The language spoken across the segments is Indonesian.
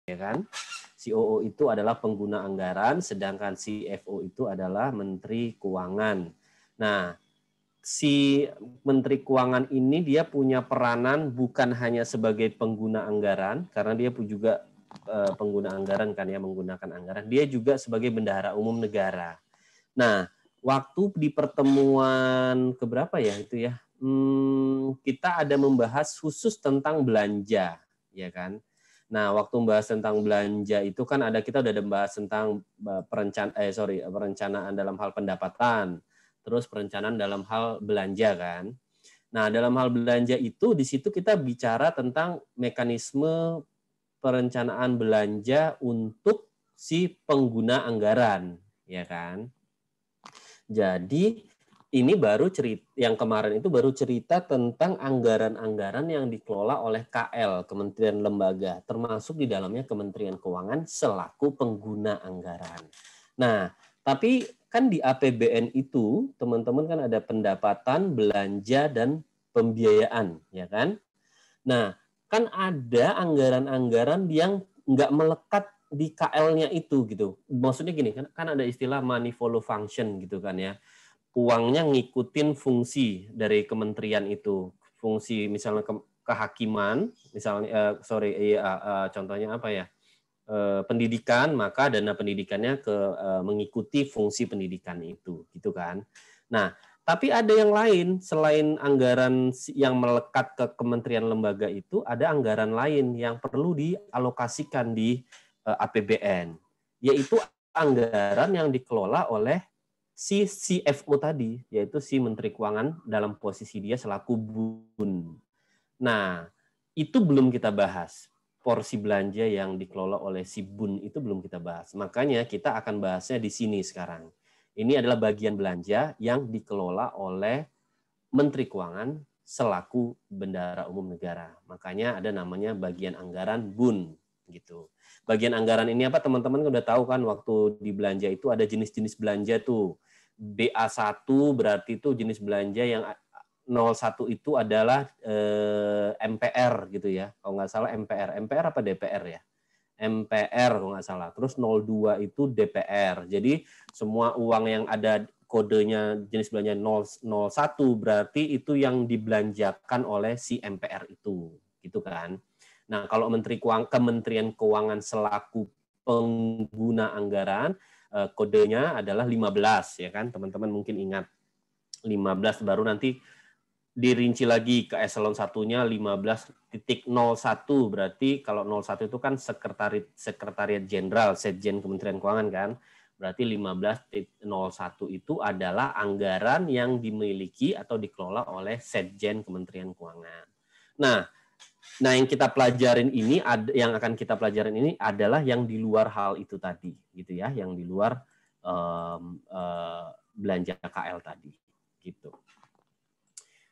ya kan? COO itu adalah pengguna anggaran, sedangkan CFO itu adalah Menteri Keuangan. Nah, si Menteri Keuangan ini dia punya peranan bukan hanya sebagai pengguna anggaran, karena dia juga pengguna anggaran kan ya, menggunakan anggaran. Dia juga sebagai bendahara umum negara. Nah, waktu di pertemuan keberapa ya itu ya, kita ada membahas khusus tentang belanja, ya kan? Nah, waktu membahas tentang belanja itu kan kita udah membahas tentang perencanaan dalam hal pendapatan, terus perencanaan dalam hal belanja kan. Nah, dalam hal belanja itu di situ kita bicara tentang mekanisme perencanaan belanja untuk si pengguna anggaran, ya kan? Jadi ini baru cerita yang kemarin itu baru cerita tentang anggaran-anggaran yang dikelola oleh KL, Kementerian Lembaga, termasuk di dalamnya Kementerian Keuangan selaku pengguna anggaran. Nah, tapi kan di APBN itu teman-teman kan ada pendapatan, belanja, dan pembiayaan, ya kan? Nah, kan ada anggaran-anggaran yang nggak melekat di KL-nya itu gitu. Maksudnya gini, kan ada istilah money follow function gitu kan ya. Uangnya ngikutin fungsi dari kementerian itu. Fungsi misalnya kehakiman, misalnya contohnya apa ya? Pendidikan, maka dana pendidikannya mengikuti fungsi pendidikan itu, gitu kan. Nah, tapi ada yang lain selain anggaran yang melekat ke kementerian lembaga itu, ada anggaran lain yang perlu dialokasikan di APBN, yaitu anggaran yang dikelola oleh si CFO tadi, yaitu si Menteri Keuangan dalam posisi dia selaku BUN. Nah, itu belum kita bahas. Porsi belanja yang dikelola oleh si BUN itu belum kita bahas. Makanya kita akan bahasnya di sini sekarang. Ini adalah bagian belanja yang dikelola oleh Menteri Keuangan selaku Bendahara Umum Negara. Makanya ada namanya bagian anggaran BUN gitu. Bagian anggaran ini apa teman-teman udah tahu kan, waktu di belanja itu ada jenis-jenis belanja tuh. BA1 berarti itu jenis belanja yang 01 itu adalah MPR gitu ya. Kalau nggak salah MPR. MPR apa DPR ya? MPR kalau nggak salah. Terus 02 itu DPR. Jadi semua uang yang ada kodenya jenis belanja 001 berarti itu yang dibelanjakan oleh si MPR itu. Gitu kan. Nah, kalau Kementerian Keuangan selaku pengguna anggaran, kodenya adalah 15 ya kan. Teman-teman mungkin ingat 15, baru nanti dirinci lagi ke eselon 1-nya 15.01, berarti kalau 01 itu kan sekretariat jenderal Setjen Kementerian Keuangan kan. Berarti 15.01 itu adalah anggaran yang dimiliki atau dikelola oleh Setjen Kementerian Keuangan. Nah, yang kita pelajarin ini, yang akan kita pelajarin ini adalah yang di luar hal itu tadi, gitu ya, yang di luar belanja KL tadi, gitu.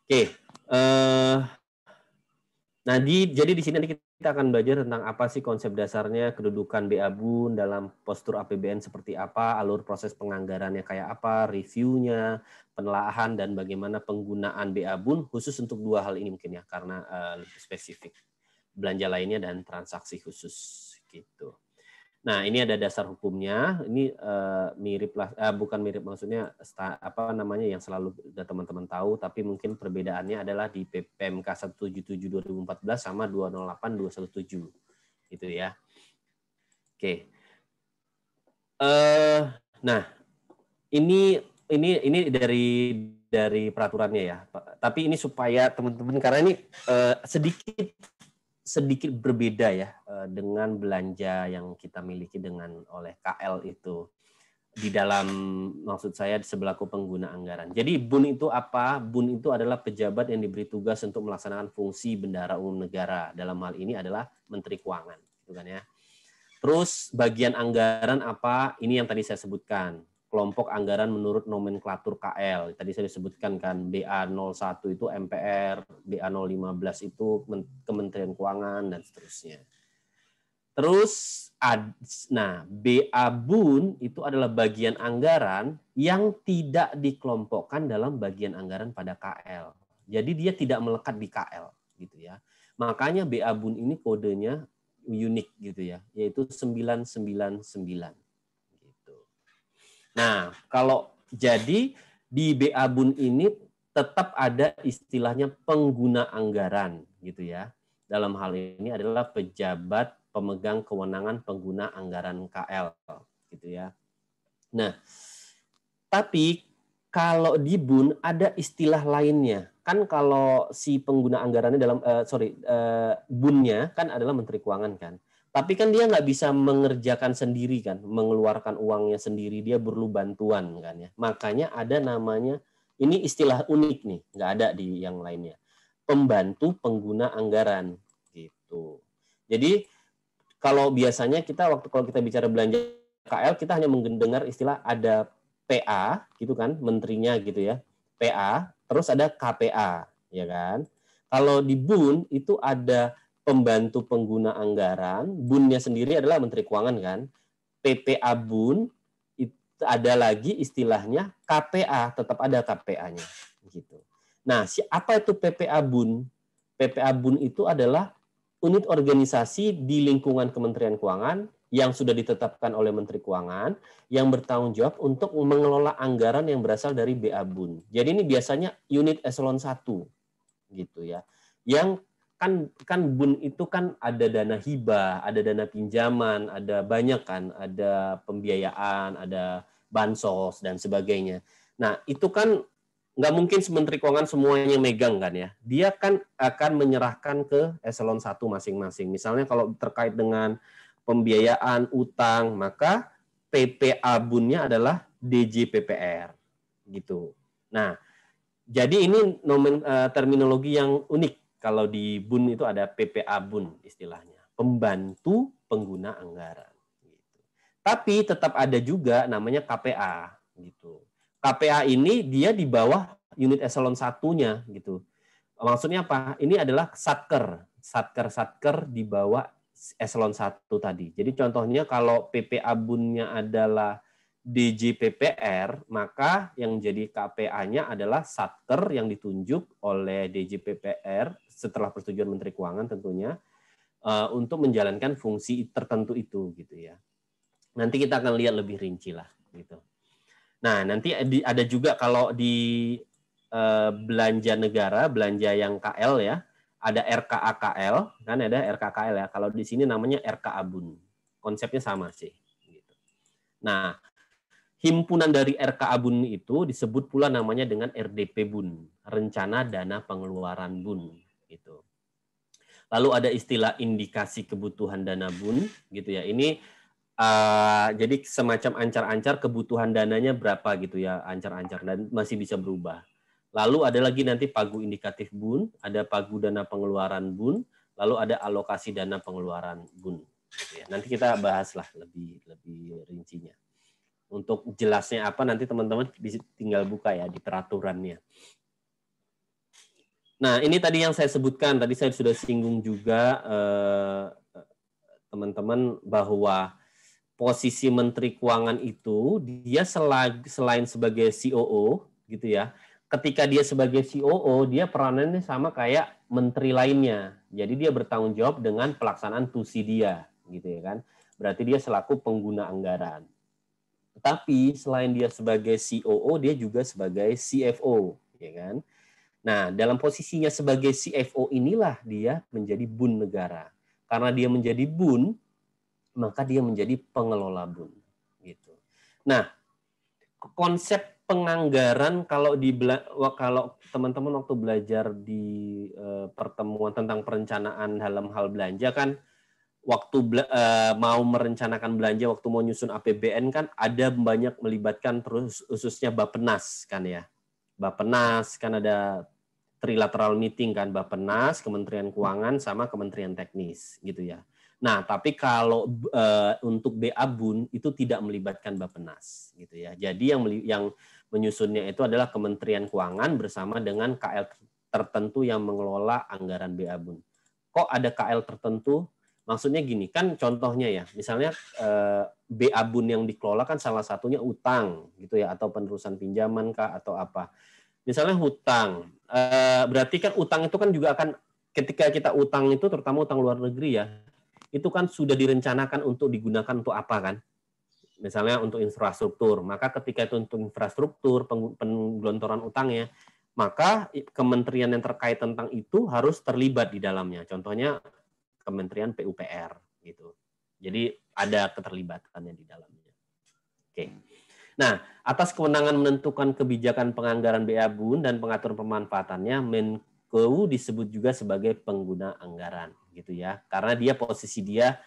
Oke, jadi di sini kita akan belajar tentang apa sih konsep dasarnya, kedudukan BA BUN dalam postur APBN seperti apa, alur proses penganggarannya kayak apa, reviewnya, penelaahan, dan bagaimana penggunaan BA BUN khusus untuk dua hal ini mungkin ya, karena lebih spesifik. Belanja lainnya dan transaksi khusus gitu. Nah, ini ada dasar hukumnya. Ini mirip lah, bukan mirip, maksudnya apa namanya yang selalu teman-teman tahu, tapi mungkin perbedaannya adalah di PMK 177/2014 sama 208/2017 gitu ya. Oke. Nah, ini dari peraturannya ya. Tapi ini supaya teman-teman, karena ini sedikit berbeda ya dengan belanja yang kita miliki oleh KL itu di dalam, maksud saya selaku pengguna anggaran. Jadi BUN itu apa? BUN itu adalah pejabat yang diberi tugas untuk melaksanakan fungsi Bendahara Umum Negara. Dalam hal ini adalah Menteri Keuangan, gitu kan ya. Terus bagian anggaran apa? Ini yang tadi saya sebutkan. Kelompok anggaran menurut nomenklatur KL. Tadi saya disebutkan kan, BA01 itu MPR, BA015 itu Kementerian Keuangan, dan seterusnya. Terus, BA BUN itu adalah bagian anggaran yang tidak dikelompokkan dalam bagian anggaran pada KL. Jadi dia tidak melekat di KL, gitu ya. Makanya BA BUN ini kodenya unik gitu ya, yaitu 999 gitu. Nah, kalau jadi di BA Bun ini tetap ada istilahnya pengguna anggaran gitu ya. Dalam hal ini adalah pejabat pemegang kewenangan pengguna anggaran KL gitu ya. Nah, tapi kalau di Bun ada istilah lainnya. Kan kalau si pengguna anggarannya dalam Bunnya kan adalah Menteri Keuangan kan. Tapi kan dia nggak bisa mengerjakan sendiri kan, mengeluarkan uangnya sendiri, dia perlu bantuan kan ya. Makanya ada namanya, ini istilah unik nih, nggak ada di yang lainnya. Pembantu pengguna anggaran gitu. Jadi kalau biasanya kalau kita bicara belanja KL, kita hanya mendengar istilah ada PA gitu kan, menterinya gitu ya. PA, terus ada KPA, ya kan? Kalau di Bun itu ada pembantu pengguna anggaran, Bunnya sendiri adalah Menteri Keuangan kan. PPA Bun itu ada lagi istilahnya KPA, tetap ada KPA-nya gitu. Nah, apa itu PPA Bun? PPA Bun itu adalah unit organisasi di lingkungan Kementerian Keuangan yang sudah ditetapkan oleh Menteri Keuangan yang bertanggung jawab untuk mengelola anggaran yang berasal dari BA Bun. Jadi ini biasanya unit eselon 1 gitu ya. Yang kan Bun itu kan ada dana hibah, ada dana pinjaman, ada banyak kan, ada pembiayaan, ada bansos dan sebagainya. Nah, itu kan nggak mungkin Menteri Keuangan semuanya megang kan ya. Dia kan akan menyerahkan ke eselon 1 masing-masing. Misalnya kalau terkait dengan pembiayaan utang, maka PPA Bunnya adalah DJPPR gitu. Nah, jadi ini terminologi yang unik. Kalau di Bun itu ada PPA Bun istilahnya, pembantu pengguna anggaran. Gitu. Tapi tetap ada juga namanya KPA gitu. KPA ini dia di bawah unit eselon 1-nya gitu. Maksudnya apa? Ini adalah satker di bawah eselon 1 tadi. Jadi contohnya kalau PPA Bunnya adalah DJPPR, maka yang jadi KPA-nya adalah satker yang ditunjuk oleh DJPPR setelah persetujuan Menteri Keuangan tentunya untuk menjalankan fungsi tertentu itu gitu ya. Nanti kita akan lihat lebih rinci lah gitu. Nah, nanti ada juga kalau di belanja negara, belanja yang KL ya, ada RKA KL, kan ada RKA KL ya. Kalau di sini namanya RKA Bun. Konsepnya sama sih. Gitu. Nah, himpunan dari RKA Bun itu disebut pula namanya dengan RDP Bun, Rencana Dana Pengeluaran Bun. Gitu. Lalu ada istilah indikasi kebutuhan dana Bun, gitu ya. Ini jadi semacam ancar-ancar kebutuhan dananya berapa gitu ya, ancar-ancar, dan masih bisa berubah. Lalu ada lagi nanti pagu indikatif Bun, ada pagu dana pengeluaran Bun, lalu ada alokasi dana pengeluaran Bun. Gitu ya. Nanti kita bahaslah lebih rincinya. Untuk jelasnya apa nanti teman-teman tinggal buka ya di peraturannya. Nah, ini tadi yang saya sebutkan, tadi saya sudah singgung juga teman-teman bahwa posisi Menteri Keuangan itu dia selain sebagai COO gitu ya. Ketika dia sebagai COO, dia peranannya sama kayak menteri lainnya. Jadi dia bertanggung jawab dengan pelaksanaan tusi dia gitu ya kan. Berarti dia selaku pengguna anggaran. Tapi selain dia sebagai COO, dia juga sebagai CFO, ya kan? Nah, dalam posisinya sebagai CFO inilah dia menjadi Bun negara. Karena dia menjadi Bun, maka dia menjadi pengelola Bun gitu. Nah, konsep penganggaran kalau teman-teman waktu belajar di pertemuan tentang perencanaan dalam hal belanja kan waktu mau merencanakan belanja, waktu mau nyusun APBN kan ada banyak melibatkan terus khususnya Bappenas kan ya. Bappenas kan ada trilateral meeting kan, Bappenas, Kementerian Keuangan sama Kementerian Teknis gitu ya. Nah, tapi kalau untuk BA Bun itu tidak melibatkan Bappenas gitu ya. Jadi yang menyusunnya itu adalah Kementerian Keuangan bersama dengan KL tertentu yang mengelola anggaran BA Bun. Kok ada KL tertentu? Maksudnya gini, kan contohnya ya, misalnya BA Bun yang dikelola kan salah satunya utang gitu ya, atau penerusan pinjaman kah atau apa. Misalnya hutang, berarti kan utang itu kan juga akan ketika kita utang itu terutama utang luar negeri ya, itu kan sudah direncanakan untuk digunakan untuk apa kan? Misalnya untuk infrastruktur. Maka ketika itu untuk infrastruktur, penggelontoran utangnya, maka kementerian yang terkait tentang itu harus terlibat di dalamnya. Contohnya Kementerian PUPR gitu. Jadi ada keterlibatannya di dalamnya. Oke. Nah, atas kewenangan menentukan kebijakan penganggaran BA BUN dan pengaturan pemanfaatannya, Menko disebut juga sebagai pengguna anggaran, gitu ya. Karena dia posisi dia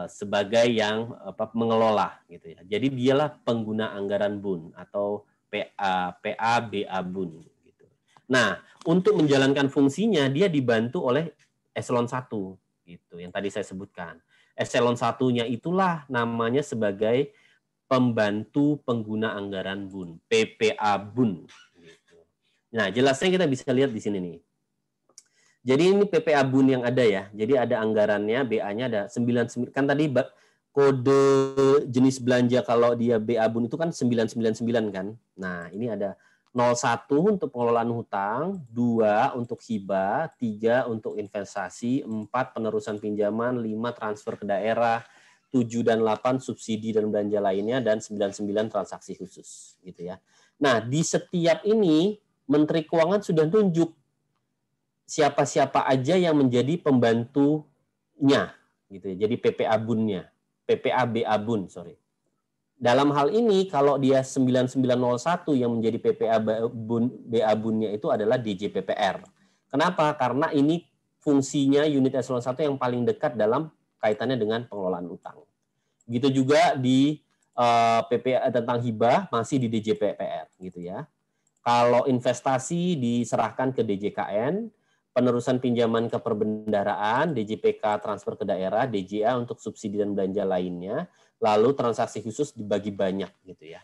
sebagai yang mengelola, gitu ya. Jadi dialah pengguna anggaran BUN atau PA BA BUN. Gitu. Nah, untuk menjalankan fungsinya dia dibantu oleh eselon 1, gitu, yang tadi saya sebutkan. Eselon 1-nya itulah namanya sebagai pembantu pengguna anggaran BUN, PPA BUN. Gitu. Nah, jelasnya kita bisa lihat di sini nih. Jadi ini PPA BUN yang ada ya. Jadi ada anggarannya, BA-nya ada 99. Kan tadi kode jenis belanja kalau dia BA BUN itu kan 999 kan. Nah, ini ada 01 untuk pengelolaan hutang, 2 untuk hibah, 3 untuk investasi, 4 penerusan pinjaman, 5 transfer ke daerah, 7 dan 8 subsidi dan belanja lainnya, dan 99 transaksi khusus gitu ya. Nah, di setiap ini Menteri Keuangan sudah tunjuk siapa-siapa aja yang menjadi pembantunya gitu ya. Jadi PPA BUN-nya, PPA BA BUN, sorry. Dalam hal ini kalau dia 9901 yang menjadi PPA BA BUN-nya itu adalah DJPPR. Kenapa? Karena ini fungsinya unit eselon 1 yang paling dekat dalam kaitannya dengan pengelolaan utang. Gitu juga di PPA tentang hibah masih di DJPPR gitu ya. Kalau investasi diserahkan ke DJKN, penerusan pinjaman ke perbendaharaan, DJPK transfer ke daerah, DJA untuk subsidi dan belanja lainnya, lalu transaksi khusus dibagi banyak gitu ya.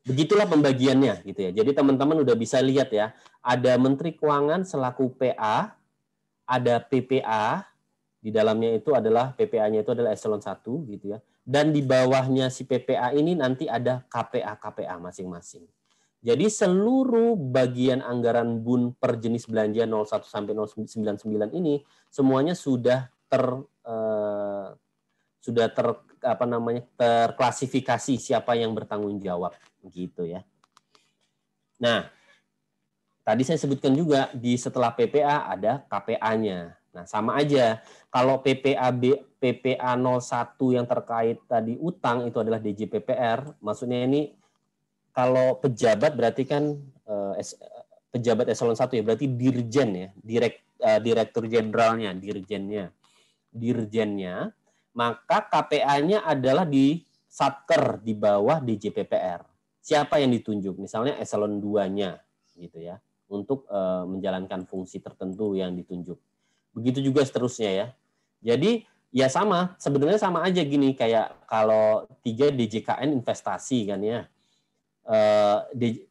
Begitulah pembagiannya gitu ya. Jadi teman-teman udah bisa lihat ya, ada Menteri Keuangan selaku PA, ada PPA, di dalamnya itu adalah PPA-nya itu adalah eselon 1 gitu ya. Dan di bawahnya si PPA ini nanti ada KPA-KPA masing-masing. Jadi seluruh bagian anggaran BUN per jenis belanja 01 sampai 099 ini semuanya sudah terklasifikasi siapa yang bertanggung jawab gitu ya. Nah, tadi saya sebutkan juga di setelah PPA ada KPA-nya. Nah, sama aja. Kalau PPA 01 yang terkait tadi utang itu adalah DJPPR, maksudnya ini kalau pejabat berarti kan pejabat eselon 1 ya, berarti dirjen ya, direktur jenderalnya, dirjennya, maka KPA-nya adalah di Satker di bawah DJPPR. Siapa yang ditunjuk? Misalnya eselon 2-nya gitu ya, untuk menjalankan fungsi tertentu yang ditunjuk. Begitu juga seterusnya ya. Jadi ya sama, sebenarnya sama aja gini kayak kalau 3 DJKN investasi kan ya.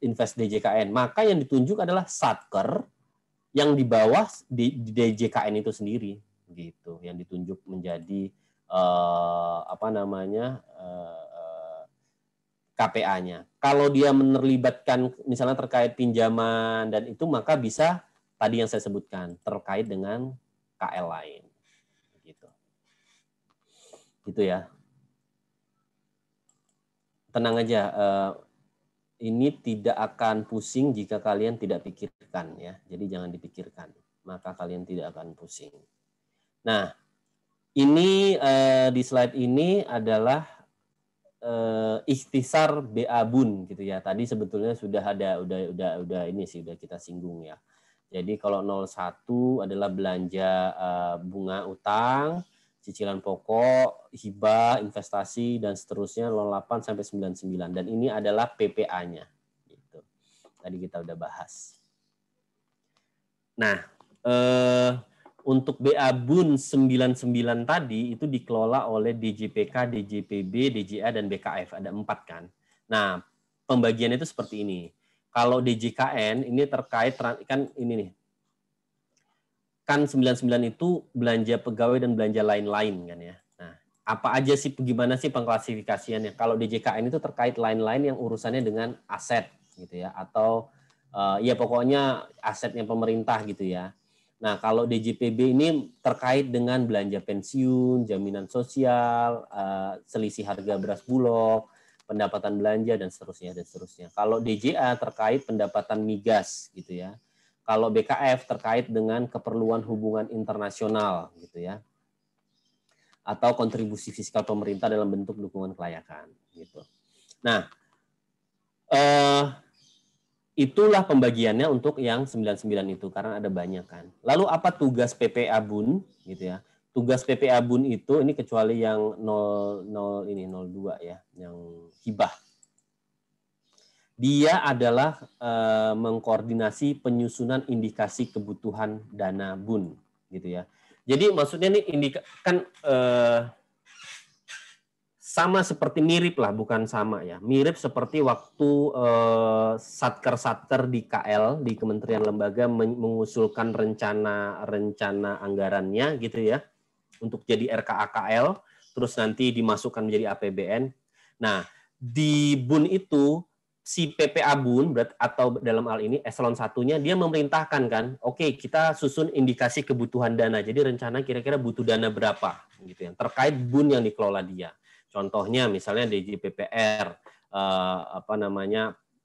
Invest DJKN, maka yang ditunjuk adalah Satker yang di bawah di DJKN itu sendiri gitu, yang ditunjuk menjadi KPA-nya. Kalau dia menerlibatkan misalnya terkait pinjaman dan itu, maka bisa tadi yang saya sebutkan terkait dengan KL lain gitu ya. Tenang aja, ini tidak akan pusing jika kalian tidak pikirkan ya. Jadi jangan dipikirkan, maka kalian tidak akan pusing. Nah, ini di slide ini adalah ikhtisar BA BUN gitu ya. Tadi sebetulnya sudah ada udah ini sih udah kita singgung ya. Jadi kalau 01 adalah belanja bunga utang, cicilan pokok, hibah, investasi, dan seterusnya 08 sampai 99. Dan ini adalah PPA-nya. Gitu. Tadi kita udah bahas. Nah, untuk BA BUN 99 tadi itu dikelola oleh DJPK, DJPB, DJA, dan BKF. Ada 4 kan. Nah, pembagiannya itu seperti ini. Kalau DJKN ini terkait, kan ini nih, kan 99 itu belanja pegawai dan belanja lain-lain kan ya. Nah, apa aja sih, gimana sih pengklasifikasiannya? Kalau DJKN itu terkait lain-lain yang urusannya dengan aset gitu ya, atau ya pokoknya asetnya pemerintah gitu ya. Nah, kalau DJPB ini terkait dengan belanja pensiun, jaminan sosial, selisih harga beras bulog, pendapatan belanja, dan seterusnya, dan seterusnya. Kalau DJA terkait pendapatan migas, gitu ya. Kalau BKF terkait dengan keperluan hubungan internasional, gitu ya. Atau kontribusi fiskal pemerintah dalam bentuk dukungan kelayakan, gitu. Nah, itulah pembagiannya untuk yang 99 itu, karena ada banyak kan. Lalu apa tugas PPA Bun gitu ya? Tugas PPA Bun itu, ini kecuali yang 00 ini 02 ya, yang hibah. Dia adalah mengkoordinasi penyusunan indikasi kebutuhan dana Bun gitu ya. Jadi maksudnya nih kan sama seperti mirip lah, bukan sama ya. Mirip seperti waktu satker-satker di KL, di Kementerian Lembaga mengusulkan rencana anggarannya gitu ya, untuk jadi RKA KL, terus nanti dimasukkan menjadi APBN. Nah, di BUN itu, si PPA BUN, atau dalam hal ini eselon 1-nya, dia memerintahkan kan, oke, kita susun indikasi kebutuhan dana, jadi rencana kira-kira butuh dana berapa, gitu ya, terkait BUN yang dikelola dia. Contohnya misalnya DJPPR,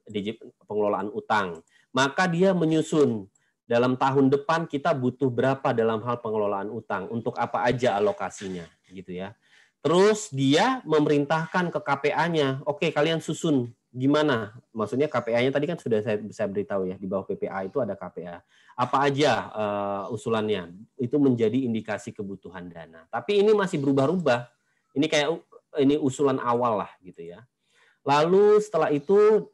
DJ pengelolaan utang, maka dia menyusun dalam tahun depan kita butuh berapa dalam hal pengelolaan utang, untuk apa aja alokasinya, gitu ya. Terus dia memerintahkan ke KPA-nya, oke kalian susun gimana? Maksudnya KPA-nya tadi kan sudah saya beritahu ya, di bawah PPA itu ada KPA. Apa aja usulannya? Itu menjadi indikasi kebutuhan dana. Tapi ini masih berubah-ubah. Ini kayak ini usulan awal lah gitu ya. Lalu setelah itu,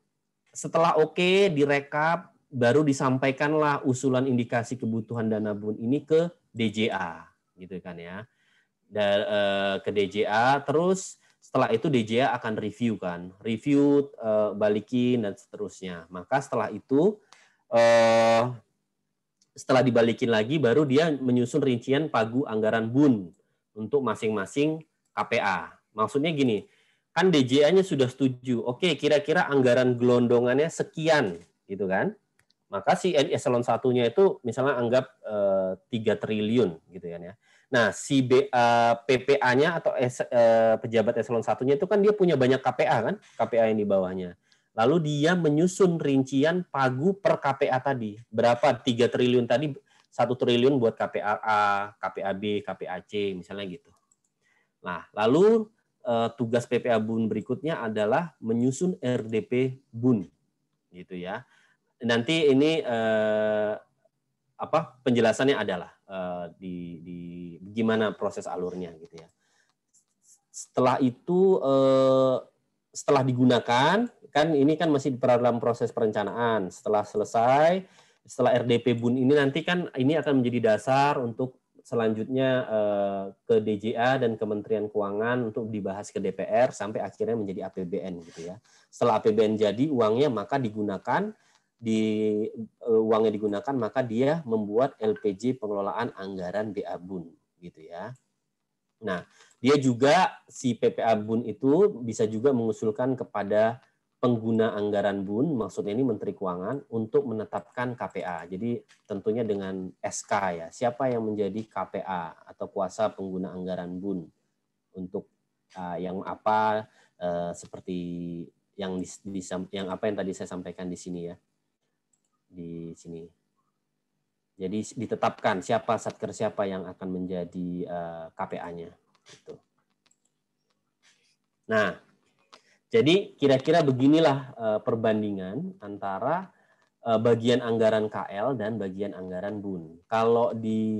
setelah oke direkap, baru disampaikanlah usulan indikasi kebutuhan dana BUN ini ke DJA gitu kan ya. Ke DJA, terus setelah itu DJA akan review kan, balikin dan seterusnya. Maka setelah itu setelah dibalikin lagi baru dia menyusun rincian pagu anggaran BUN untuk masing-masing KPA. Maksudnya gini, kan DJA-nya sudah setuju. Oke, kira-kira anggaran gelondongannya sekian, gitu kan? Maka si eselon 1-nya itu misalnya anggap 3 triliun, gitu kan ya. Nah, si PPA-nya atau pejabat eselon 1-nya itu kan dia punya banyak KPA kan? KPA yang di bawahnya. Lalu dia menyusun rincian pagu per KPA tadi. Berapa 3 triliun tadi, 1 triliun buat KPA A, KPA B, KPA C, misalnya gitu. Nah, lalu tugas PPA BUN berikutnya adalah menyusun RDP BUN, gitu ya. Nanti ini penjelasannya adalah di gimana proses alurnya, gitu ya. Setelah itu, setelah digunakan, kan ini kan masih dalam proses perencanaan. Setelah selesai, setelah RDP BUN ini nanti kan ini akan menjadi dasar untuk selanjutnya ke DJA dan Kementerian Keuangan untuk dibahas ke DPR sampai akhirnya menjadi APBN gitu ya. Setelah APBN jadi uangnya maka digunakan maka dia membuat LPJ pengelolaan anggaran BA BUN gitu ya. Nah, dia juga si PPA BUN itu bisa juga mengusulkan kepada pengguna anggaran BUN, maksudnya ini Menteri Keuangan, untuk menetapkan KPA. Jadi tentunya dengan SK ya, siapa yang menjadi KPA atau kuasa pengguna anggaran BUN untuk yang apa seperti yang apa yang tadi saya sampaikan di sini ya. Di sini. Jadi ditetapkan satker siapa yang akan menjadi KPA-nya gitu. Nah, jadi kira-kira beginilah perbandingan antara bagian anggaran KL dan bagian anggaran BUN. Kalau di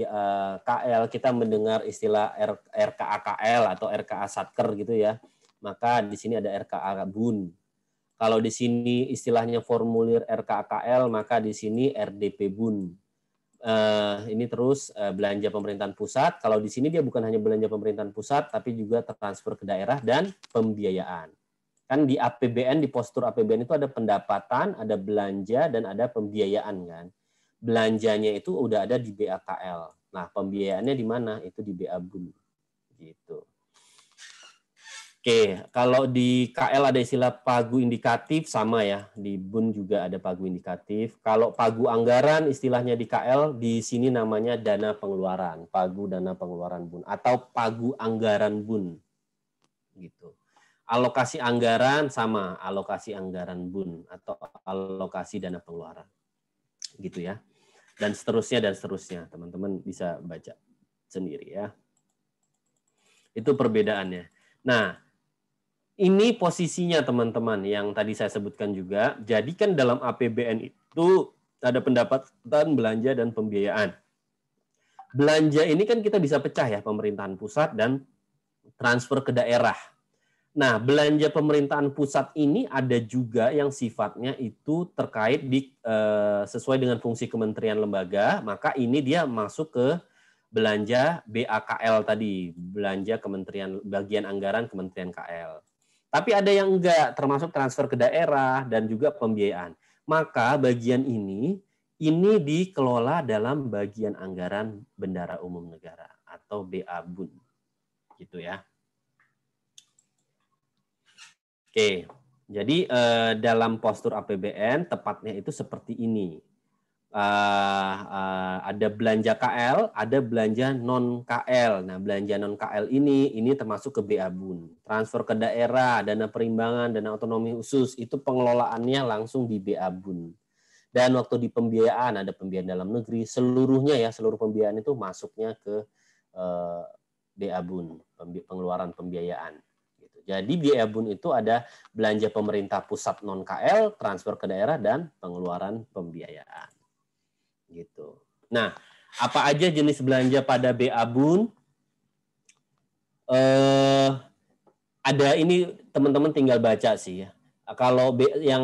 KL kita mendengar istilah RKA KL atau RKA Satker gitu ya, maka di sini ada RKA BUN. Kalau di sini istilahnya formulir RKA KL, maka di sini RDP BUN. Ini terus belanja pemerintahan pusat. Kalau di sini dia bukan hanya belanja pemerintahan pusat, tapi juga transfer ke daerah dan pembiayaan. Kan di APBN, di postur APBN itu ada pendapatan, ada belanja, dan ada pembiayaan kan. Belanjanya itu udah ada di BAKL. Nah, pembiayaannya di mana? Itu di BA BUN. Gitu. Oke, kalau di KL ada istilah pagu indikatif, sama ya. Di BUN juga ada pagu indikatif. Kalau pagu anggaran, istilahnya di KL, di sini namanya dana pengeluaran, pagu dana pengeluaran BUN, atau pagu anggaran BUN. Gitu. Alokasi anggaran sama, alokasi anggaran BUN, atau alokasi dana pengeluaran. Gitu ya. Dan seterusnya, teman-teman bisa baca sendiri ya. Itu perbedaannya. Nah, ini posisinya teman-teman yang tadi saya sebutkan juga. Jadi kan dalam APBN itu ada pendapatan, belanja, dan pembiayaan. Belanja ini kan kita bisa pecah ya, pemerintahan pusat dan transfer ke daerah. Nah, belanja pemerintahan pusat ini ada juga yang sifatnya itu terkait sesuai dengan fungsi kementerian lembaga, maka ini dia masuk ke belanja BAKL tadi, belanja kementerian bagian anggaran Kementerian KL. Tapi ada yang enggak, termasuk transfer ke daerah dan juga pembiayaan. Maka bagian ini dikelola dalam bagian anggaran Bendara Umum Negara atau BABUN. Gitu ya. Oke, jadi dalam postur APBN tepatnya itu seperti ini. Ada belanja KL, ada belanja non KL. Nah, belanja non KL ini termasuk ke BABUN. Transfer ke daerah, dana perimbangan, dana otonomi khusus itu pengelolaannya langsung di BABUN. Dan waktu di pembiayaan ada pembiayaan dalam negeri, seluruhnya ya, seluruh pembiayaan itu masuknya ke BABUN, pengeluaran pembiayaan. Jadi BABUN itu ada belanja pemerintah pusat non KL, transfer ke daerah, dan pengeluaran pembiayaan. Gitu. Nah, apa aja jenis belanja pada BABUN? Ada ini teman-teman tinggal baca sih ya. Kalau yang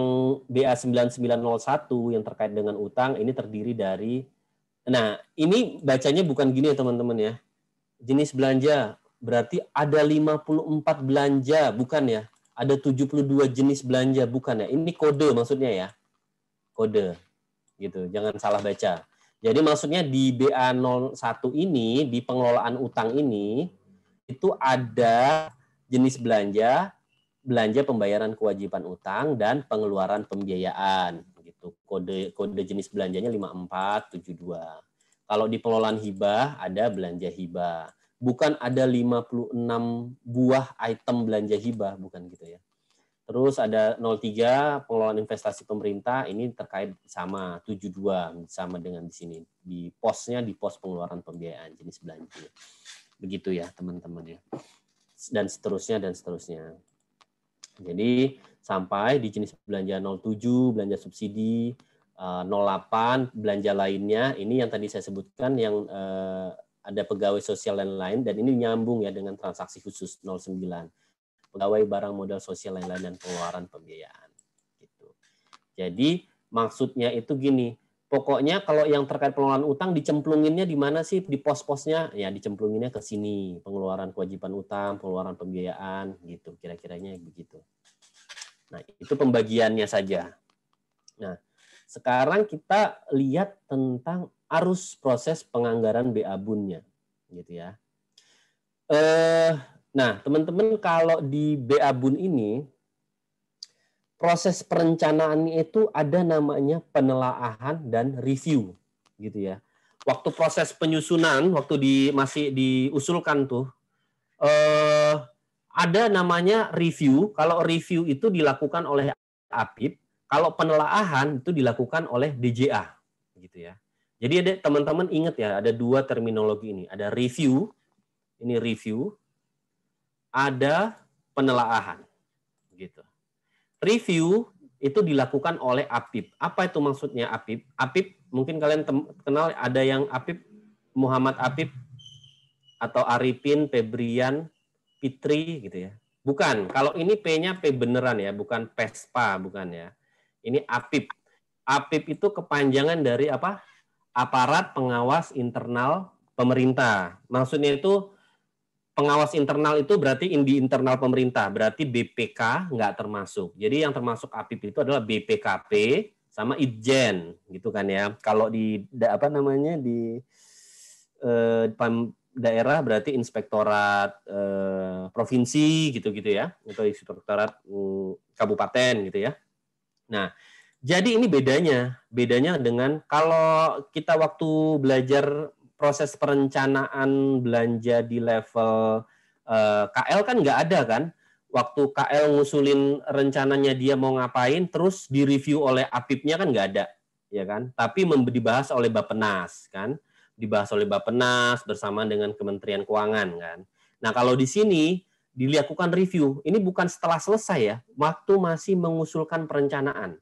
BA 9901 yang terkait dengan utang ini terdiri dari, nah ini bacanya bukan gini ya teman-teman ya. Jenis belanja berarti ada 54 belanja, bukan ya. Ada 72 jenis belanja, bukan ya. Ini kode maksudnya ya. Kode. Gitu, jangan salah baca. Jadi maksudnya di BA01 ini, di pengelolaan utang ini, itu ada jenis belanja pembayaran kewajiban utang dan pengeluaran pembiayaan. Gitu. Kode jenis belanjanya 5472. Kalau di pengelolaan hibah, ada belanja hibah. Bukan ada 56 buah item belanja hibah, bukan gitu ya. Terus ada 03 pengelolaan investasi pemerintah, ini terkait sama 72 sama dengan di sini. Di pos pengeluaran pembiayaan jenis belanja. Begitu ya, teman-teman ya. Dan seterusnya. Jadi sampai di jenis belanja 07 belanja subsidi, 08 belanja lainnya, ini yang tadi saya sebutkan yang ada pegawai sosial dan lain, dan ini nyambung ya dengan transaksi khusus 09. Pegawai barang modal sosial lain-lain dan pengeluaran pembiayaan. Gitu. Jadi maksudnya itu gini, pokoknya kalau yang terkait pengelolaan utang dicemplunginnya di mana sih di pos-posnya? Ya dicemplunginnya ke sini, pengeluaran kewajiban utang, pengeluaran pembiayaan, gitu. Kira-kiranya begitu. Nah, itu pembagiannya saja. Nah, sekarang kita lihat tentang arus proses penganggaran BABUN-nya, gitu ya. Nah, teman-teman kalau di BABUN ini proses perencanaannya itu ada namanya penelaahan dan review, gitu ya. Waktu proses penyusunan, waktu masih diusulkan tuh, ada namanya review. Kalau review itu dilakukan oleh APIP, kalau penelaahan itu dilakukan oleh DJA, gitu ya. Jadi ada teman-teman ingat ya, ada dua terminologi ini, ada review, ini review, ada penelaahan, gitu. Review itu dilakukan oleh APIP. Apa itu maksudnya APIP? APIP mungkin kalian kenal, ada yang APIP, Muhammad APIP atau Arifin, Febrian, Fitri gitu ya. Bukan, kalau ini P-nya P beneran ya, bukan PESPA, bukan ya. Ini APIP. APIP itu kepanjangan dari apa? Aparat Pengawas Internal Pemerintah. Maksudnya itu pengawas internal itu berarti di internal pemerintah, berarti BPK nggak termasuk. Jadi yang termasuk APIP itu adalah BPKP sama Itjen, gitu kan ya. Kalau di apa namanya di daerah berarti inspektorat provinsi gitu-gitu ya, atau inspektorat kabupaten gitu ya. Nah, jadi ini bedanya dengan kalau kita waktu belajar proses perencanaan belanja di level KL kan nggak ada kan, waktu KL ngusulin rencananya dia mau ngapain, terus direview oleh APIP-nya kan nggak ada, ya kan? Tapi dibahas oleh Bappenas kan, dibahas oleh Bappenas bersama dengan Kementerian Keuangan kan. Nah kalau di sini dilakukan review, ini bukan setelah selesai ya, waktu masih mengusulkan perencanaan,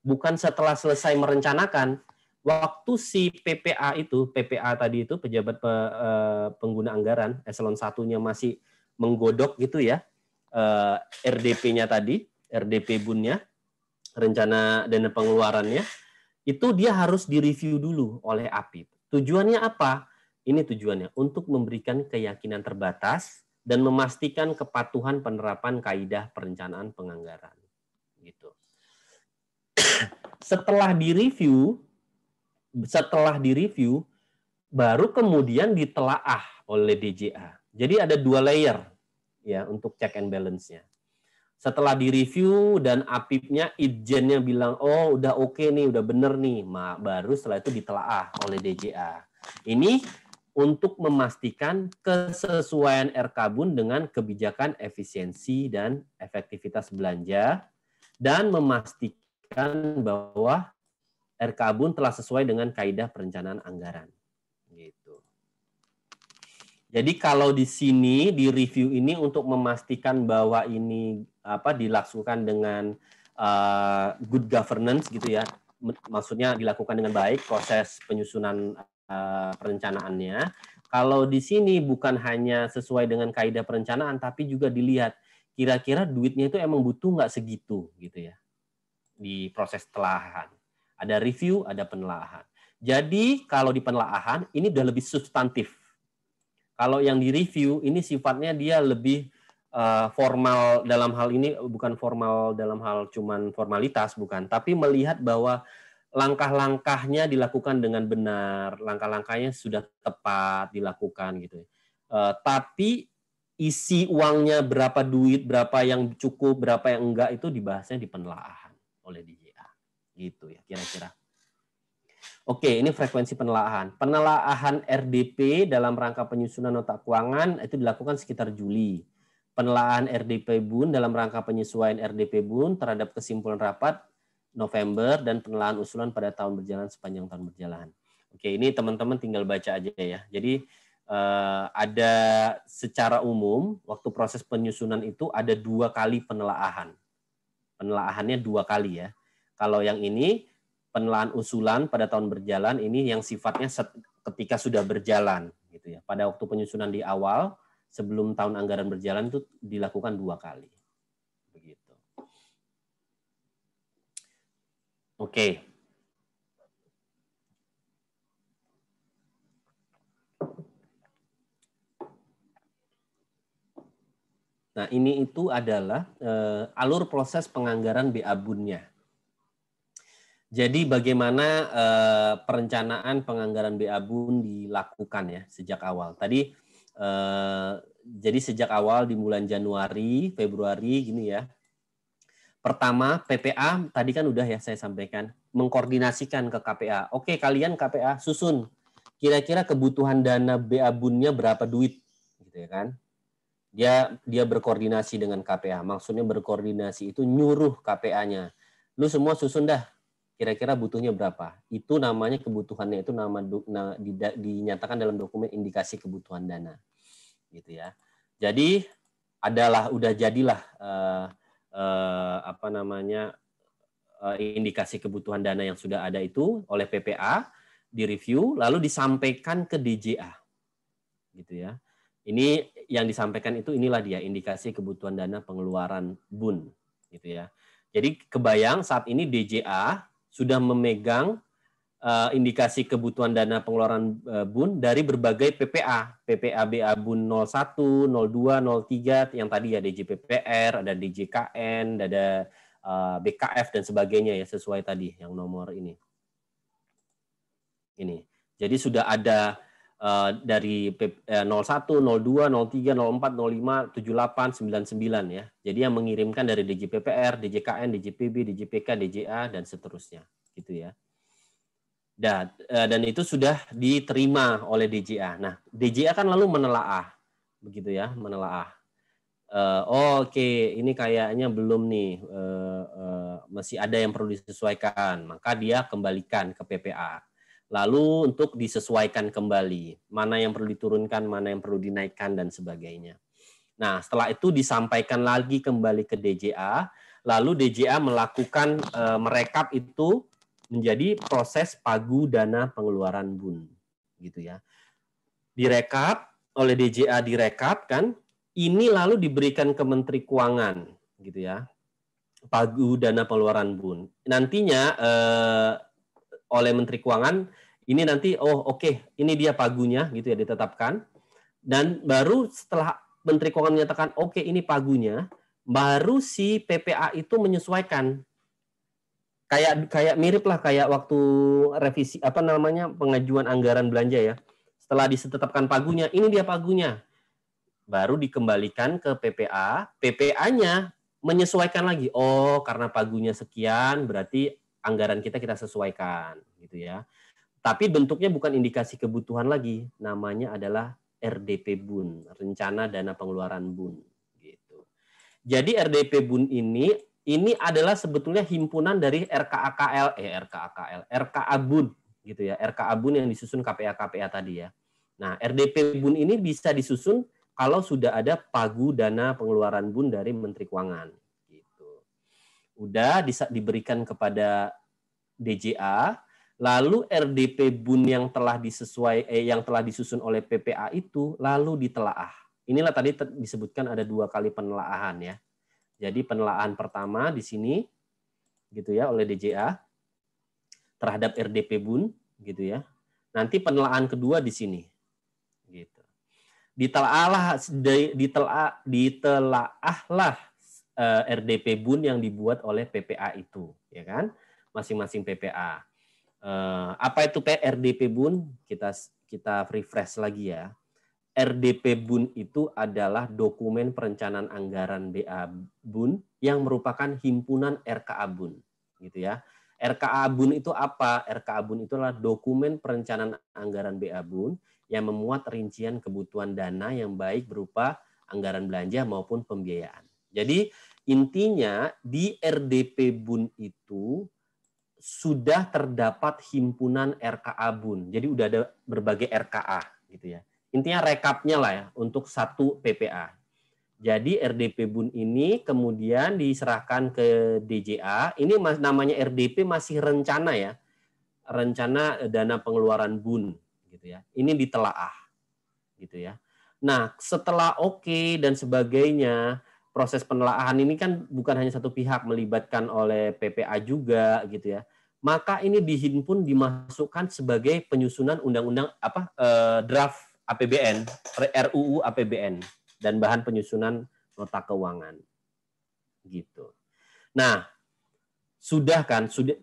bukan setelah selesai merencanakan. Waktu si PPA tadi itu pejabat pengguna anggaran eselon 1-nya masih menggodok gitu ya, RDP-nya tadi, RDP BUN-nya, rencana dana pengeluarannya, itu dia harus direview dulu oleh APIP. Tujuannya apa? Ini tujuannya untuk memberikan keyakinan terbatas dan memastikan kepatuhan penerapan kaidah perencanaan penganggaran. Gitu. Setelah direview, baru kemudian ditelaah oleh DJA. Jadi ada 2 layer ya untuk check and balance-nya. Setelah direview dan APIP-nya, Itjennya bilang, oh udah oke nih, udah bener nih, baru setelah itu ditelaah oleh DJA. Ini untuk memastikan kesesuaian RKBUN dengan kebijakan efisiensi dan efektivitas belanja, dan memastikan bahwa RKBUN telah sesuai dengan kaidah perencanaan anggaran. Gitu. Jadi kalau di sini di review ini untuk memastikan bahwa ini dilakukan dengan good governance gitu ya, maksudnya dilakukan dengan baik proses penyusunan perencanaannya. Kalau di sini bukan hanya sesuai dengan kaidah perencanaan, tapi juga dilihat kira-kira duitnya itu emang butuh nggak segitu gitu ya di proses telaahan. Ada review, ada penelaahan. Jadi kalau di penelaahan ini udah lebih substantif. Kalau yang di review ini sifatnya dia lebih formal dalam hal ini, bukan formal dalam hal cuman formalitas, bukan. Tapi melihat bahwa langkah-langkahnya dilakukan dengan benar, langkah-langkahnya sudah tepat dilakukan gitu. Tapi isi uangnya berapa duit, berapa yang cukup, berapa yang enggak itu dibahasnya di penelaahan oleh DJA. Gitu ya kira-kira. Oke, ini frekuensi penelaahan. Penelaahan RDP dalam rangka penyusunan nota keuangan itu dilakukan sekitar Juli. Penelaahan RDP BUN dalam rangka penyesuaian RDP BUN terhadap kesimpulan rapat November, dan penelaahan usulan pada tahun berjalan sepanjang tahun berjalan. Oke, ini teman-teman tinggal baca aja ya. Jadi ada secara umum waktu proses penyusunan itu ada 2 kali penelaahan. Penelaahannya 2 kali ya. Kalau yang ini penelaahan usulan pada tahun berjalan, ini yang sifatnya ketika sudah berjalan gitu ya. Pada waktu penyusunan di awal sebelum tahun anggaran berjalan itu dilakukan 2 kali. Begitu. Oke. Nah, ini itu adalah alur proses penganggaran BA BUN-nya. Jadi bagaimana perencanaan penganggaran BA BUN dilakukan ya sejak awal. Tadi jadi sejak awal di bulan Januari, Februari gini ya. Pertama, PPA tadi kan udah ya saya sampaikan, mengkoordinasikan ke KPA. Oke, kalian KPA susun kira-kira kebutuhan dana BA BUN-nya berapa duit gitu ya kan. Dia berkoordinasi dengan KPA. Maksudnya berkoordinasi itu nyuruh KPA-nya. Lu semua susun dah. Kira-kira butuhnya berapa? Itu namanya kebutuhannya itu dinyatakan dalam dokumen indikasi kebutuhan dana. Gitu ya. Jadi udah jadilah indikasi kebutuhan dana yang sudah ada itu oleh PPA, direview lalu disampaikan ke DJA. Gitu ya. Ini yang disampaikan itu inilah dia indikasi kebutuhan dana pengeluaran BUN gitu ya. Jadi kebayang saat ini DJA sudah memegang indikasi kebutuhan dana pengeluaran BUN dari berbagai PPA, PPA BA BUN 01, 02, 03 yang tadi ya DJPPR, ada DJKN, ada BKF dan sebagainya ya sesuai tadi yang nomor ini. Ini. Jadi sudah ada dari 01, 02, 03, 04, 05, 78, 99 ya. Jadi yang mengirimkan dari DJPPR, DJKN, DJPB, DJPK, DJA dan seterusnya, gitu ya. Dan itu sudah diterima oleh DJA. Nah, DJA kan lalu menelaah, begitu ya, menelaah. Oke, ini kayaknya belum nih, masih ada yang perlu disesuaikan, maka dia kembalikan ke PPA. Lalu untuk disesuaikan kembali, mana yang perlu diturunkan, mana yang perlu dinaikkan, dan sebagainya. Nah, setelah itu disampaikan lagi kembali ke DJA, lalu DJA melakukan merekap itu menjadi proses pagu dana pengeluaran BUN, gitu ya. Direkap oleh DJA, direkap kan, ini lalu diberikan ke Menteri Keuangan, gitu ya, pagu dana pengeluaran BUN. Nantinya oleh Menteri Keuangan ini nanti oke, ini dia pagunya gitu ya, ditetapkan, dan baru setelah Menteri Keuangan menyatakan oke, ini pagunya, baru si PPA itu menyesuaikan. Kayak mirip lah kayak waktu revisi pengajuan anggaran belanja ya. Setelah ditetapkan pagunya, ini dia pagunya. Baru dikembalikan ke PPA, PPA-nya menyesuaikan lagi. Oh, karena pagunya sekian, berarti anggaran kita sesuaikan, gitu ya. Tapi bentuknya bukan indikasi kebutuhan lagi, namanya adalah RDP BUN, Rencana Dana Pengeluaran BUN. Gitu. Jadi RDP BUN ini adalah sebetulnya himpunan dari RKA BUN, gitu ya, RKA BUN yang disusun KPA tadi ya. Nah, RDP BUN ini bisa disusun kalau sudah ada pagu dana pengeluaran BUN dari Menteri Keuangan. Gitu. Udah diberikan kepada DJA, lalu RDP BUN yang telah disusun oleh PPA itu lalu ditelaah. Inilah tadi disebutkan ada 2 kali penelaahan ya. Jadi penelaahan pertama di sini gitu ya oleh DJA terhadap RDP BUN gitu ya. Nanti penelaahan kedua di sini. Gitu. Ditelaahlah RDP BUN yang dibuat oleh PPA itu, ya kan? Masing-masing PPA. Apa itu RDP BUN? Kita refresh lagi ya. RDP BUN itu adalah dokumen perencanaan anggaran BA BUN yang merupakan himpunan RKA BUN, gitu ya. RKA BUN itu apa? RKA BUN itu adalah dokumen perencanaan anggaran BA BUN yang memuat rincian kebutuhan dana yang baik berupa anggaran belanja maupun pembiayaan. Jadi intinya di RDP BUN itu sudah terdapat himpunan RKA BUN. Jadi udah ada berbagai RKA gitu ya. Intinya rekapnya lah ya untuk satu PPA. Jadi RDP BUN ini kemudian diserahkan ke DJA. Ini namanya RDP masih rencana ya. Rencana dana pengeluaran BUN gitu ya. Ini ditelaah gitu ya. Nah, setelah oke dan sebagainya, proses penelaahan ini kan bukan hanya satu pihak, melibatkan oleh PPA juga gitu ya. Maka ini dihimpun dimasukkan sebagai penyusunan undang-undang draft APBN, RUU APBN dan bahan penyusunan nota keuangan. Gitu. Nah, sudah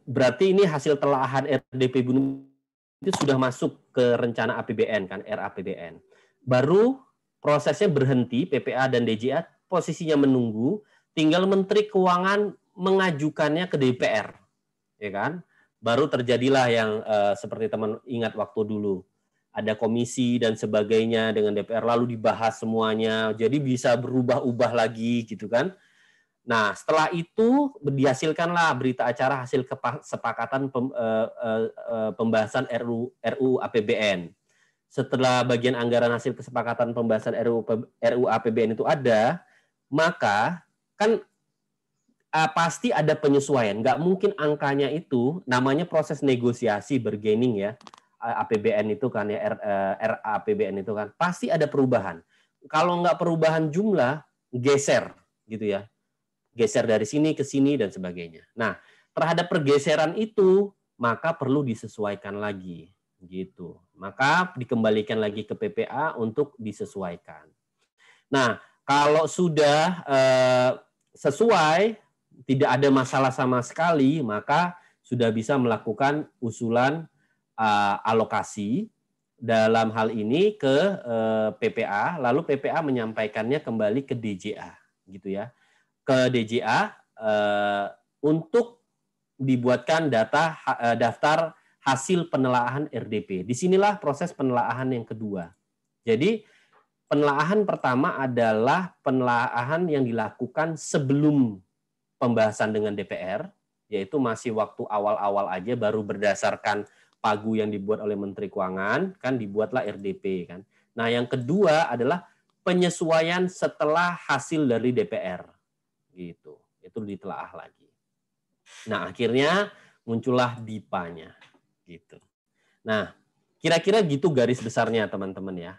berarti ini hasil telaahan RDP BUN itu sudah masuk ke rencana APBN kan, RAPBN. Baru prosesnya berhenti, PPA dan DJA posisinya menunggu, tinggal Menteri Keuangan mengajukannya ke DPR, ya kan? Baru terjadilah yang seperti teman ingat waktu dulu, ada komisi dan sebagainya dengan DPR, lalu dibahas semuanya, jadi bisa berubah-ubah lagi gitu kan. Nah, setelah itu dihasilkanlah berita acara hasil kesepakatan pembahasan RUU APBN. Setelah bagian anggaran hasil kesepakatan pembahasan RUU APBN itu ada, maka kan pasti ada penyesuaian. Nggak mungkin angkanya itu, namanya proses negosiasi bargaining ya, APBN itu kan ya, RAPBN itu kan, pasti ada perubahan. Kalau nggak perubahan jumlah, geser gitu ya. Geser dari sini ke sini dan sebagainya. Nah, terhadap pergeseran itu, maka perlu disesuaikan lagi. Gitu. Maka dikembalikan lagi ke PPA untuk disesuaikan. Nah, kalau sudah sesuai, tidak ada masalah sama sekali, maka sudah bisa melakukan usulan alokasi dalam hal ini ke PPA, lalu PPA menyampaikannya kembali ke DJA, gitu ya. Ke DJA untuk dibuatkan daftar hasil penelaahan RDP. Disinilah proses penelaahan yang kedua. Jadi penelaahan pertama adalah penelaahan yang dilakukan sebelum pembahasan dengan DPR, yaitu masih waktu awal-awal aja, baru berdasarkan pagu yang dibuat oleh Menteri Keuangan, kan dibuatlah RDP kan. Nah, yang kedua adalah penyesuaian setelah hasil dari DPR. Gitu. Itu ditelaah lagi. Nah, akhirnya muncullah DIPA-nya. Gitu. Nah, kira-kira gitu garis besarnya teman-teman ya.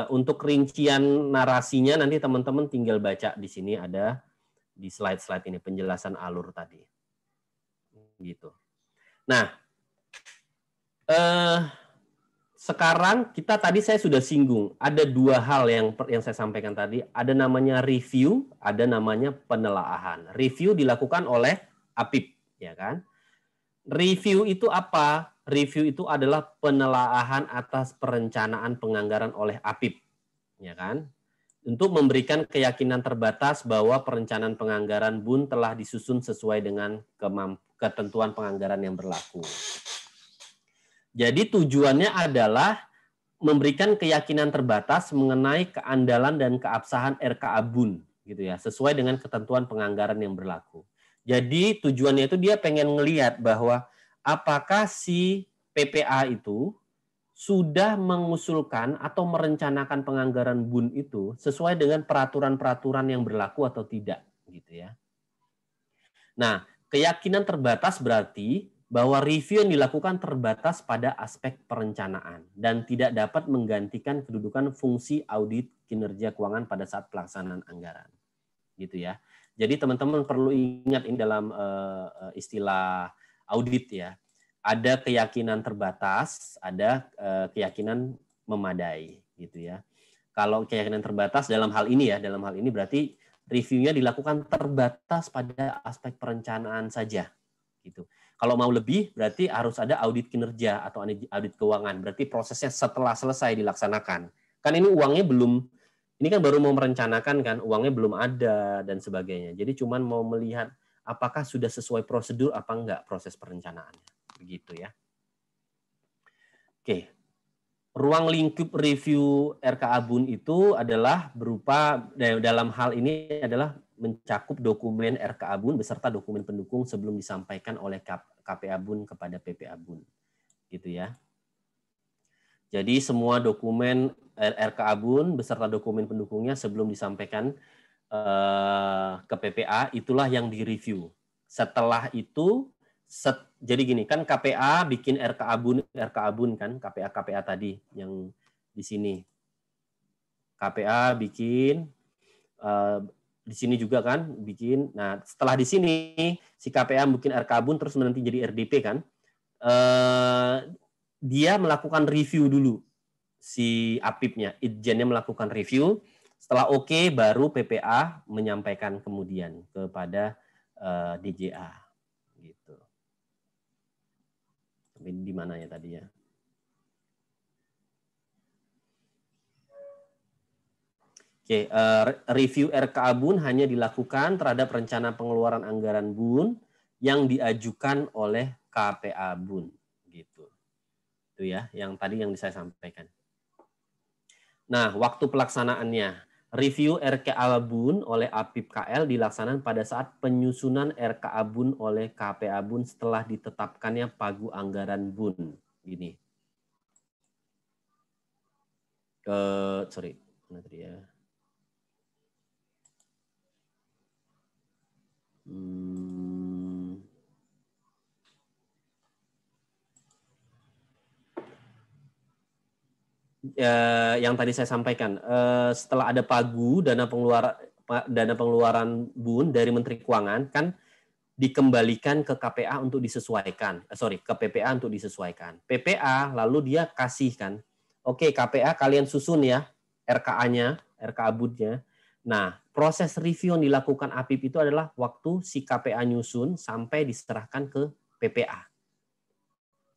Untuk rincian narasinya nanti teman-teman tinggal baca di sini ada di slide-slide ini penjelasan alur tadi. Gitu. Nah, sekarang kita tadi saya sudah singgung ada dua hal yang saya sampaikan tadi, ada namanya review, ada namanya penelaahan. Review dilakukan oleh APIP, ya kan? Review itu apa? Review itu adalah penelaahan atas perencanaan penganggaran oleh APIP, ya kan? Untuk memberikan keyakinan terbatas bahwa perencanaan penganggaran BUN telah disusun sesuai dengan ketentuan penganggaran yang berlaku. Jadi tujuannya adalah memberikan keyakinan terbatas mengenai keandalan dan keabsahan RKA BUN, gitu ya, sesuai dengan ketentuan penganggaran yang berlaku. Jadi tujuannya itu dia pengen ngelihat bahwa apakah si PPA itu sudah mengusulkan atau merencanakan penganggaran BUN itu sesuai dengan peraturan-peraturan yang berlaku atau tidak, gitu ya. Nah, keyakinan terbatas berarti bahwa review yang dilakukan terbatas pada aspek perencanaan dan tidak dapat menggantikan kedudukan fungsi audit kinerja keuangan pada saat pelaksanaan anggaran. Gitu ya. Jadi teman-teman perlu ingat ini dalam istilah audit ya. Ada keyakinan terbatas, ada keyakinan memadai gitu ya. Kalau keyakinan terbatas dalam hal ini berarti reviewnya dilakukan terbatas pada aspek perencanaan saja gitu. Kalau mau lebih berarti harus ada audit kinerja atau audit keuangan. Berarti prosesnya setelah selesai dilaksanakan. Kan ini uangnya belum, ini kan baru mau merencanakan kan, uangnya belum ada dan sebagainya. Jadi cuman mau melihat apakah sudah sesuai prosedur apa enggak proses perencanaannya. Begitu ya. Oke. Ruang lingkup review RKA BUN itu adalah berupa, dalam hal ini adalah mencakup dokumen RKA BUN beserta dokumen pendukung sebelum disampaikan oleh KPA BUN kepada PPA BUN. Gitu ya. Jadi semua dokumen RKA BUN beserta dokumen pendukungnya sebelum disampaikan ke PPA itulah yang direview. Setelah itu jadi gini kan KPA bikin RKA BUN kan, KPA tadi yang di sini. KPA bikin di sini juga kan bikin. Nah, setelah di sini si KPA bikin RKA BUN terus nanti jadi RDP kan. Dia melakukan review dulu si APIP-nya, Itjennya melakukan review. Setelah oke baru PPA menyampaikan kemudian kepada DJA gitu. Di mana ya tadi ya? Oke, review RKA BUN hanya dilakukan terhadap rencana pengeluaran anggaran BUN yang diajukan oleh KPA BUN gitu. Itu ya, yang tadi yang saya sampaikan. Nah, waktu pelaksanaannya. Review RKA BUN oleh APIP KL dilaksanakan pada saat penyusunan RKA BUN oleh KPA BUN setelah ditetapkannya pagu anggaran BUN. Gini. Sorry, mana tadi ya? Yang tadi saya sampaikan, setelah ada pagu dana pengeluaran BUN dari Menteri Keuangan kan dikembalikan ke KPA untuk disesuaikan, ke PPA untuk disesuaikan. PPA lalu dia kasihkan, oke KPA kalian susun ya RKA-nya, RKA BUN-nya. Nah, proses review yang dilakukan APIP itu adalah waktu si KPA nyusun sampai diserahkan ke PPA.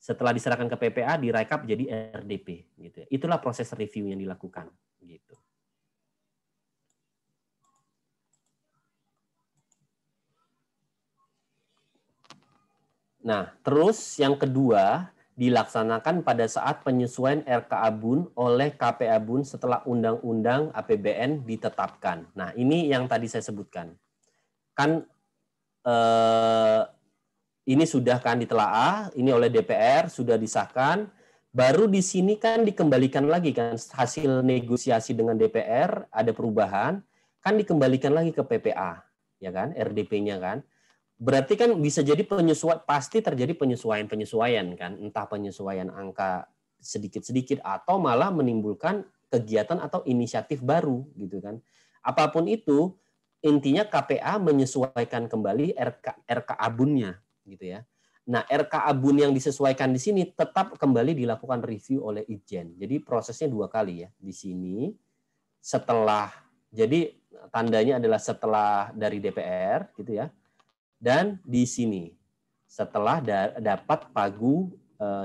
Setelah diserahkan ke PPA, direkap jadi RDP. Gitu ya. Itulah proses review yang dilakukan. Gitu. Nah, terus yang kedua dilaksanakan pada saat penyesuaian RKA BUN oleh KPA BUN setelah Undang-Undang APBN ditetapkan. Nah, ini yang tadi saya sebutkan. Kan ini sudah kan ditelaah, ini oleh DPR, sudah disahkan, baru di sini kan dikembalikan lagi kan hasil negosiasi dengan DPR, ada perubahan, kan dikembalikan lagi ke PPA, ya kan, RDP-nya kan. Berarti kan bisa jadi penyesuaian, pasti terjadi penyesuaian-penyesuaian kan, entah penyesuaian angka sedikit-sedikit atau malah menimbulkan kegiatan atau inisiatif baru gitu kan. Apapun itu, intinya KPA menyesuaikan kembali RKA BUN-nya gitu ya. Nah, RKA BUN yang disesuaikan di sini tetap kembali dilakukan review oleh Itjen. Jadi prosesnya 2 kali ya. Di sini setelah, jadi tandanya adalah setelah dari DPR gitu ya. Dan di sini setelah dapat pagu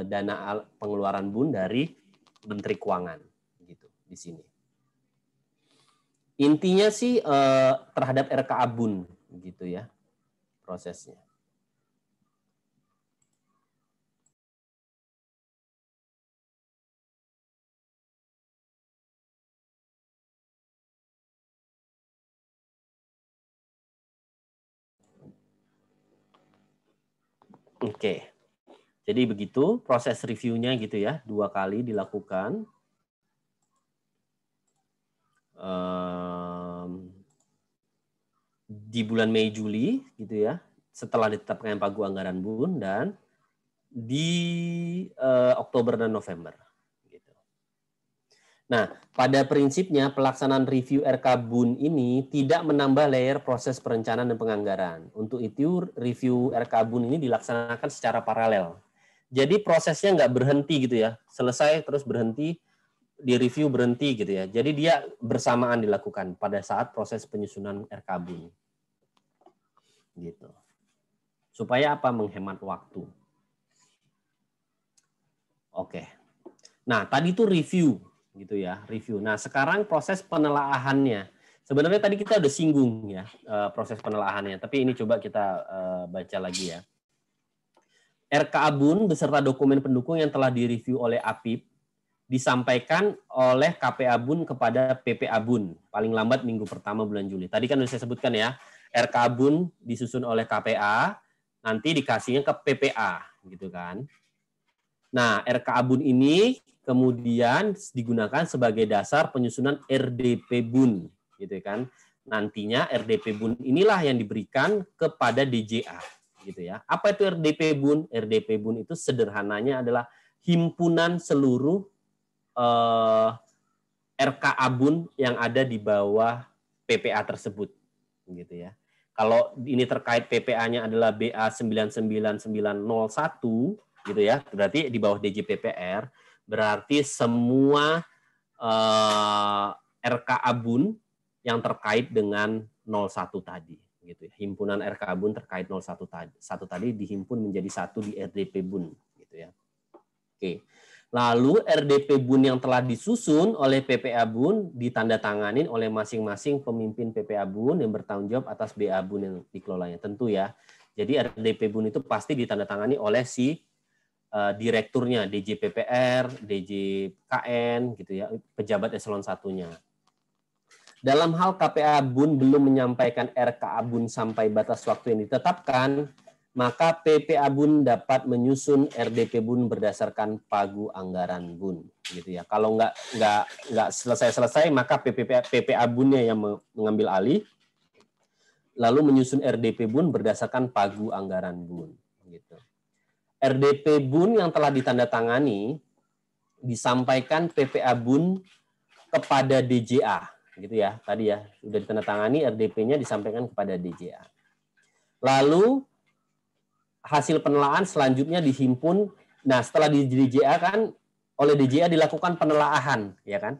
dana pengeluaran BUN dari Menteri Keuangan gitu di sini. Intinya sih terhadap RKA BUN gitu ya prosesnya. Oke. Jadi begitu proses reviewnya gitu ya, 2 kali dilakukan. Di bulan Mei Juli gitu ya, setelah ditetapkan pagu anggaran BUN dan di Oktober dan November. Gitu. Nah, pada prinsipnya pelaksanaan review RK BUN ini tidak menambah layer proses perencanaan dan penganggaran. Untuk itu review RK BUN ini dilaksanakan secara paralel. Jadi prosesnya nggak berhenti gitu ya, selesai terus berhenti, di review berhenti gitu ya. Jadi dia bersamaan dilakukan pada saat proses penyusunan RK BUN. Gitu. Supaya apa? Menghemat waktu. Oke. Nah, tadi itu review gitu ya, review. Nah, sekarang proses penelaahannya. Sebenarnya tadi kita udah singgung ya proses penelaahannya, tapi ini coba kita baca lagi ya. RKA BUN beserta dokumen pendukung yang telah direview oleh APIP disampaikan oleh KPA BUN kepada PPA BUN paling lambat minggu pertama bulan Juli. Tadi kan sudah saya sebutkan ya, RKA BUN disusun oleh KPA, nanti dikasihnya ke PPA gitu kan. Nah, RKA BUN ini kemudian digunakan sebagai dasar penyusunan RDP BUN gitu kan. Nantinya RDP BUN inilah yang diberikan kepada DJA gitu ya. Apa itu RDP BUN? RDP BUN itu sederhananya adalah himpunan seluruh RKA BUN yang ada di bawah PPA tersebut gitu ya. Kalau ini terkait PPA-nya adalah BA 99901 gitu ya, berarti di bawah DJPPR, berarti semua RKA BUN yang terkait dengan 01 tadi gitu ya. Himpunan RKA BUN terkait 01 tadi dihimpun menjadi satu di RDP BUN gitu ya. Oke. Lalu RDP BUN yang telah disusun oleh PPA BUN ditandatangani oleh masing-masing pemimpin PPA BUN yang bertanggung jawab atas BA BUN yang dikelolanya. Tentu ya. Jadi RDP BUN itu pasti ditandatangani oleh si direkturnya, DJPPR, DJKN gitu ya, pejabat eselon 1-nya. Dalam hal KPA BUN belum menyampaikan RKA BUN sampai batas waktu yang ditetapkan, maka PPA BUN dapat menyusun RDP BUN berdasarkan pagu anggaran BUN gitu ya. Kalau nggak selesai maka PPA BUN-nya yang mengambil alih lalu menyusun RDP BUN berdasarkan pagu anggaran BUN gitu. RDP BUN yang telah ditandatangani disampaikan PPA BUN kepada DJA gitu ya. Tadi ya sudah ditandatangani, RDP-nya disampaikan kepada DJA. Lalu hasil penelaahan selanjutnya dihimpun. Nah, setelah di DJA kan oleh DJA dilakukan penelaahan, ya kan?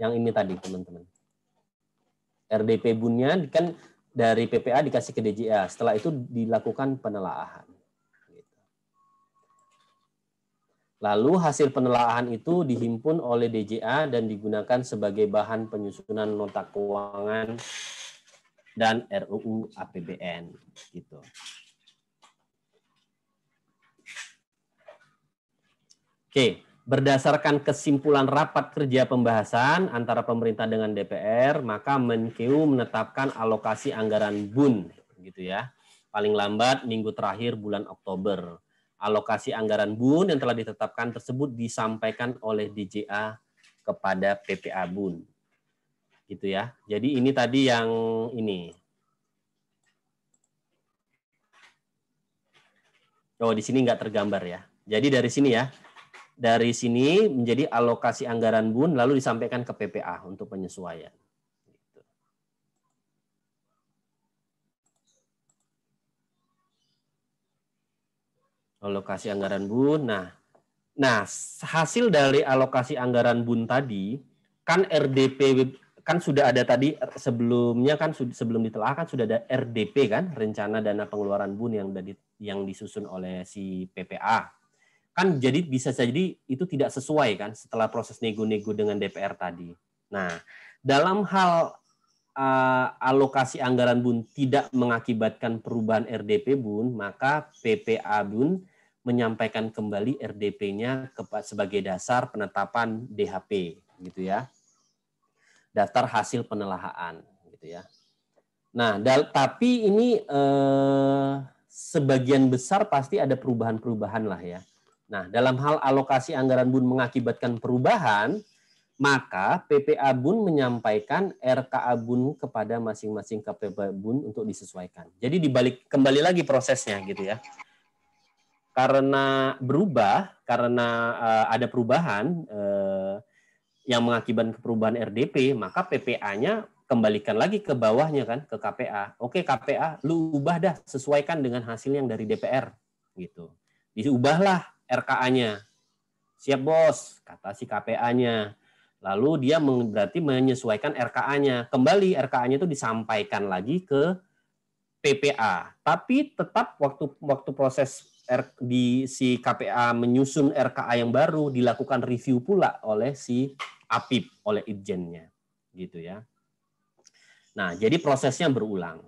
Yang ini tadi, teman-teman. RDP BUN-nya kan dari PPA dikasih ke DJA. Setelah itu dilakukan penelaahan. Lalu hasil penelaahan itu dihimpun oleh DJA dan digunakan sebagai bahan penyusunan nota keuangan dan RUU APBN gitu. Oke, berdasarkan kesimpulan rapat kerja pembahasan antara pemerintah dengan DPR, maka Menkeu menetapkan alokasi anggaran BUN gitu ya. Paling lambat minggu terakhir bulan Oktober. Alokasi anggaran BUN yang telah ditetapkan tersebut disampaikan oleh DJA kepada PPA BUN. Gitu ya. Jadi ini tadi yang ini. Oh, di sini nggak tergambar ya. Jadi dari sini ya. Dari sini menjadi alokasi anggaran BUN lalu disampaikan ke PPA untuk penyesuaian. Alokasi anggaran BUN. Nah, hasil dari alokasi anggaran BUN tadi kan RDP kan sudah ada tadi sebelumnya kan sebelum ditelaah kan sudah ada RDP kan, rencana dana pengeluaran BUN yang disusun oleh si PPA. Kan jadi bisa jadi itu tidak sesuai kan setelah proses nego-nego dengan DPR tadi. Nah, dalam hal alokasi anggaran BUN tidak mengakibatkan perubahan RDP BUN, maka PPA BUN menyampaikan kembali RDP-nya sebagai dasar penetapan DHP gitu ya. Daftar hasil penelaahan gitu ya. Nah, tapi ini sebagian besar pasti ada perubahan-perubahan lah ya. Nah, dalam hal alokasi anggaran BUN mengakibatkan perubahan, maka PPA BUN menyampaikan RKA BUN kepada masing-masing KPP BUN untuk disesuaikan. Jadi kembali lagi prosesnya gitu ya. Karena ada perubahan yang mengakibatkan perubahan RDP, maka PPA-nya kembalikan lagi ke bawahnya kan, ke KPA. Oke KPA, lu ubah dah, sesuaikan dengan hasil yang dari DPR gitu. Diubahlah RKA-nya. Siap bos, kata si KPA-nya. Lalu dia berarti menyesuaikan RKA-nya. Kembali RKA-nya itu disampaikan lagi ke PPA. Tapi tetap waktu proses di si KPA menyusun RKA yang baru dilakukan review pula oleh si APIP, oleh Itjennya. Gitu ya. Nah, jadi prosesnya berulang.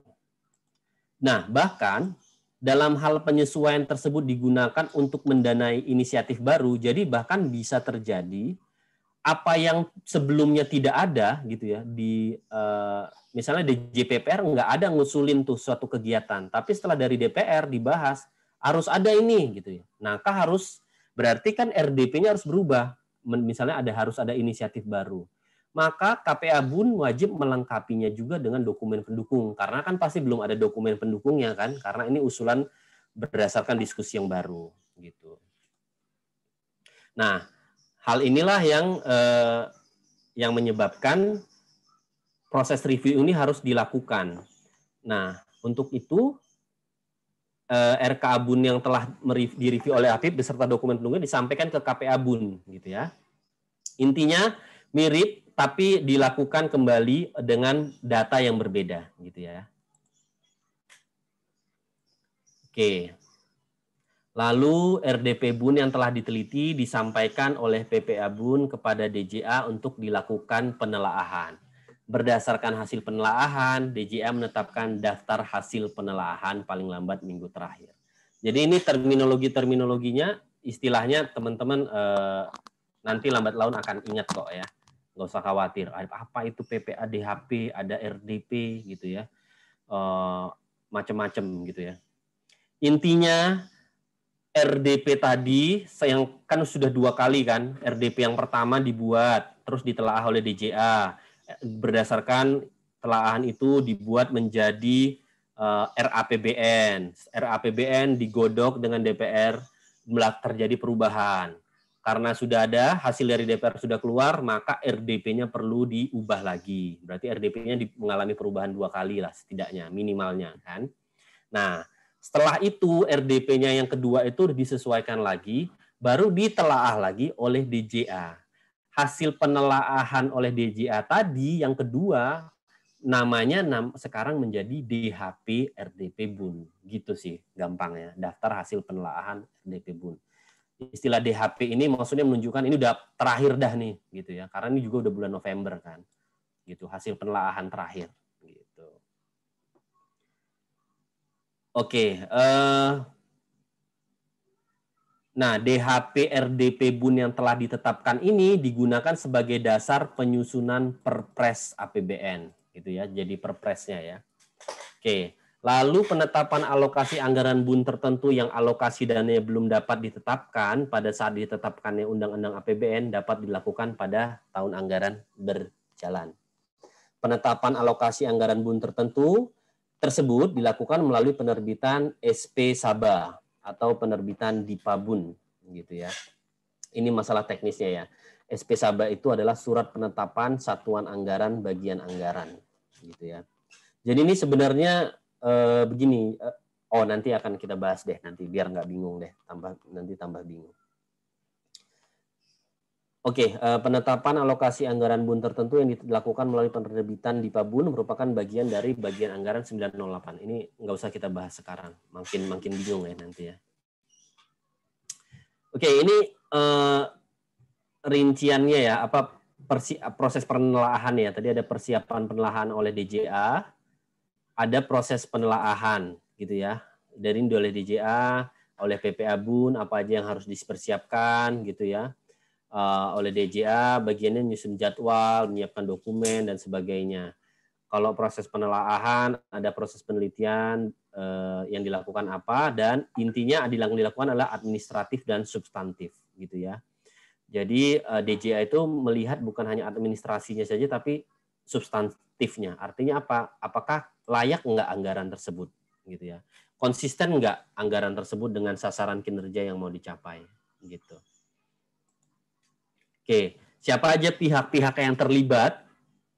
Nah, bahkan dalam hal penyesuaian tersebut digunakan untuk mendanai inisiatif baru, jadi bahkan bisa terjadi apa yang sebelumnya tidak ada gitu ya misalnya di JPPR nggak ada ngusulin tuh suatu kegiatan, tapi setelah dari DPR dibahas harus ada ini gitu ya. Nah, berarti kan RDP-nya harus berubah. Misalnya harus ada inisiatif baru. Maka KPA BUN wajib melengkapinya juga dengan dokumen pendukung karena kan pasti belum ada dokumen pendukungnya kan, karena ini usulan berdasarkan diskusi yang baru gitu. Nah, hal inilah yang menyebabkan proses review ini harus dilakukan. Nah, untuk itu RKA BUN yang telah direview oleh APIP beserta dokumen pendukungnya disampaikan ke KPA BUN gitu ya. Intinya mirip tapi dilakukan kembali dengan data yang berbeda gitu ya. Oke. Lalu RDP BUN yang telah diteliti disampaikan oleh PPA BUN kepada DJA untuk dilakukan penelaahan. Berdasarkan hasil penelaahan, DJA menetapkan daftar hasil penelaahan paling lambat minggu terakhir. Jadi ini terminologinya, istilahnya teman-teman nanti lambat laun akan ingat kok ya. Nggak usah khawatir. Apa itu PPA DHP, ada RDP gitu ya. Macam-macam gitu ya. Intinya RDP tadi yang kan sudah 2 kali kan, RDP yang pertama dibuat, terus ditelaah oleh DJA. Berdasarkan telaahan itu dibuat menjadi RAPBN. RAPBN digodok dengan DPR, terjadi perubahan. Karena sudah ada hasil dari DPR sudah keluar, maka RDP-nya perlu diubah lagi. Berarti RDP-nya mengalami perubahan 2 kali lah setidaknya, minimalnya kan. Nah, setelah itu RDP-nya yang kedua itu disesuaikan lagi, baru ditelaah lagi oleh DJA. Hasil penelaahan oleh DJA tadi yang kedua namanya sekarang menjadi DHP RDP BUN. Gitu sih gampangnya, daftar hasil penelaahan RDP BUN. Istilah DHP ini maksudnya menunjukkan ini udah terakhir dah nih gitu ya. Karena ini juga udah bulan November kan. Gitu, hasil penelaahan terakhir gitu. Oke, nah DHP RDP BUN yang telah ditetapkan ini digunakan sebagai dasar penyusunan Perpres APBN gitu ya. Jadi perpresnya ya. Oke. Lalu penetapan alokasi anggaran BUN tertentu yang alokasi dananya belum dapat ditetapkan pada saat ditetapkannya Undang-Undang APBN dapat dilakukan pada tahun anggaran berjalan. Penetapan alokasi anggaran BUN tertentu tersebut dilakukan melalui penerbitan SP Saba atau penerbitan DIPA BUN gitu ya. Ini masalah teknisnya ya. SP Saba itu adalah surat penetapan satuan anggaran bagian anggaran gitu ya. Jadi ini sebenarnya begini, nanti akan kita bahas deh nanti biar nggak bingung deh, tambah bingung. Oke, penetapan alokasi anggaran BUN tertentu yang dilakukan melalui penerbitan DIPA BUN merupakan bagian dari bagian anggaran 908. Ini nggak usah kita bahas sekarang, makin bingung ya nanti ya. Oke, ini rinciannya ya, proses penelaahan ya. Tadi ada persiapan penelaahan oleh DJA. Ada proses penelaahan gitu ya, dari oleh DJA, oleh PPA BUN, apa aja yang harus dipersiapkan gitu ya, oleh DJA bagiannya nyusun jadwal, menyiapkan dokumen dan sebagainya. Kalau proses penelaahan ada proses penelitian yang dilakukan apa, dan intinya yang dilakukan adalah administratif dan substantif gitu ya. Jadi DJA itu melihat bukan hanya administrasinya saja tapi substantifnya. Artinya apa? Apakah layak nggak anggaran tersebut gitu ya, konsisten nggak anggaran tersebut dengan sasaran kinerja yang mau dicapai gitu. Oke, siapa aja pihak-pihak yang terlibat?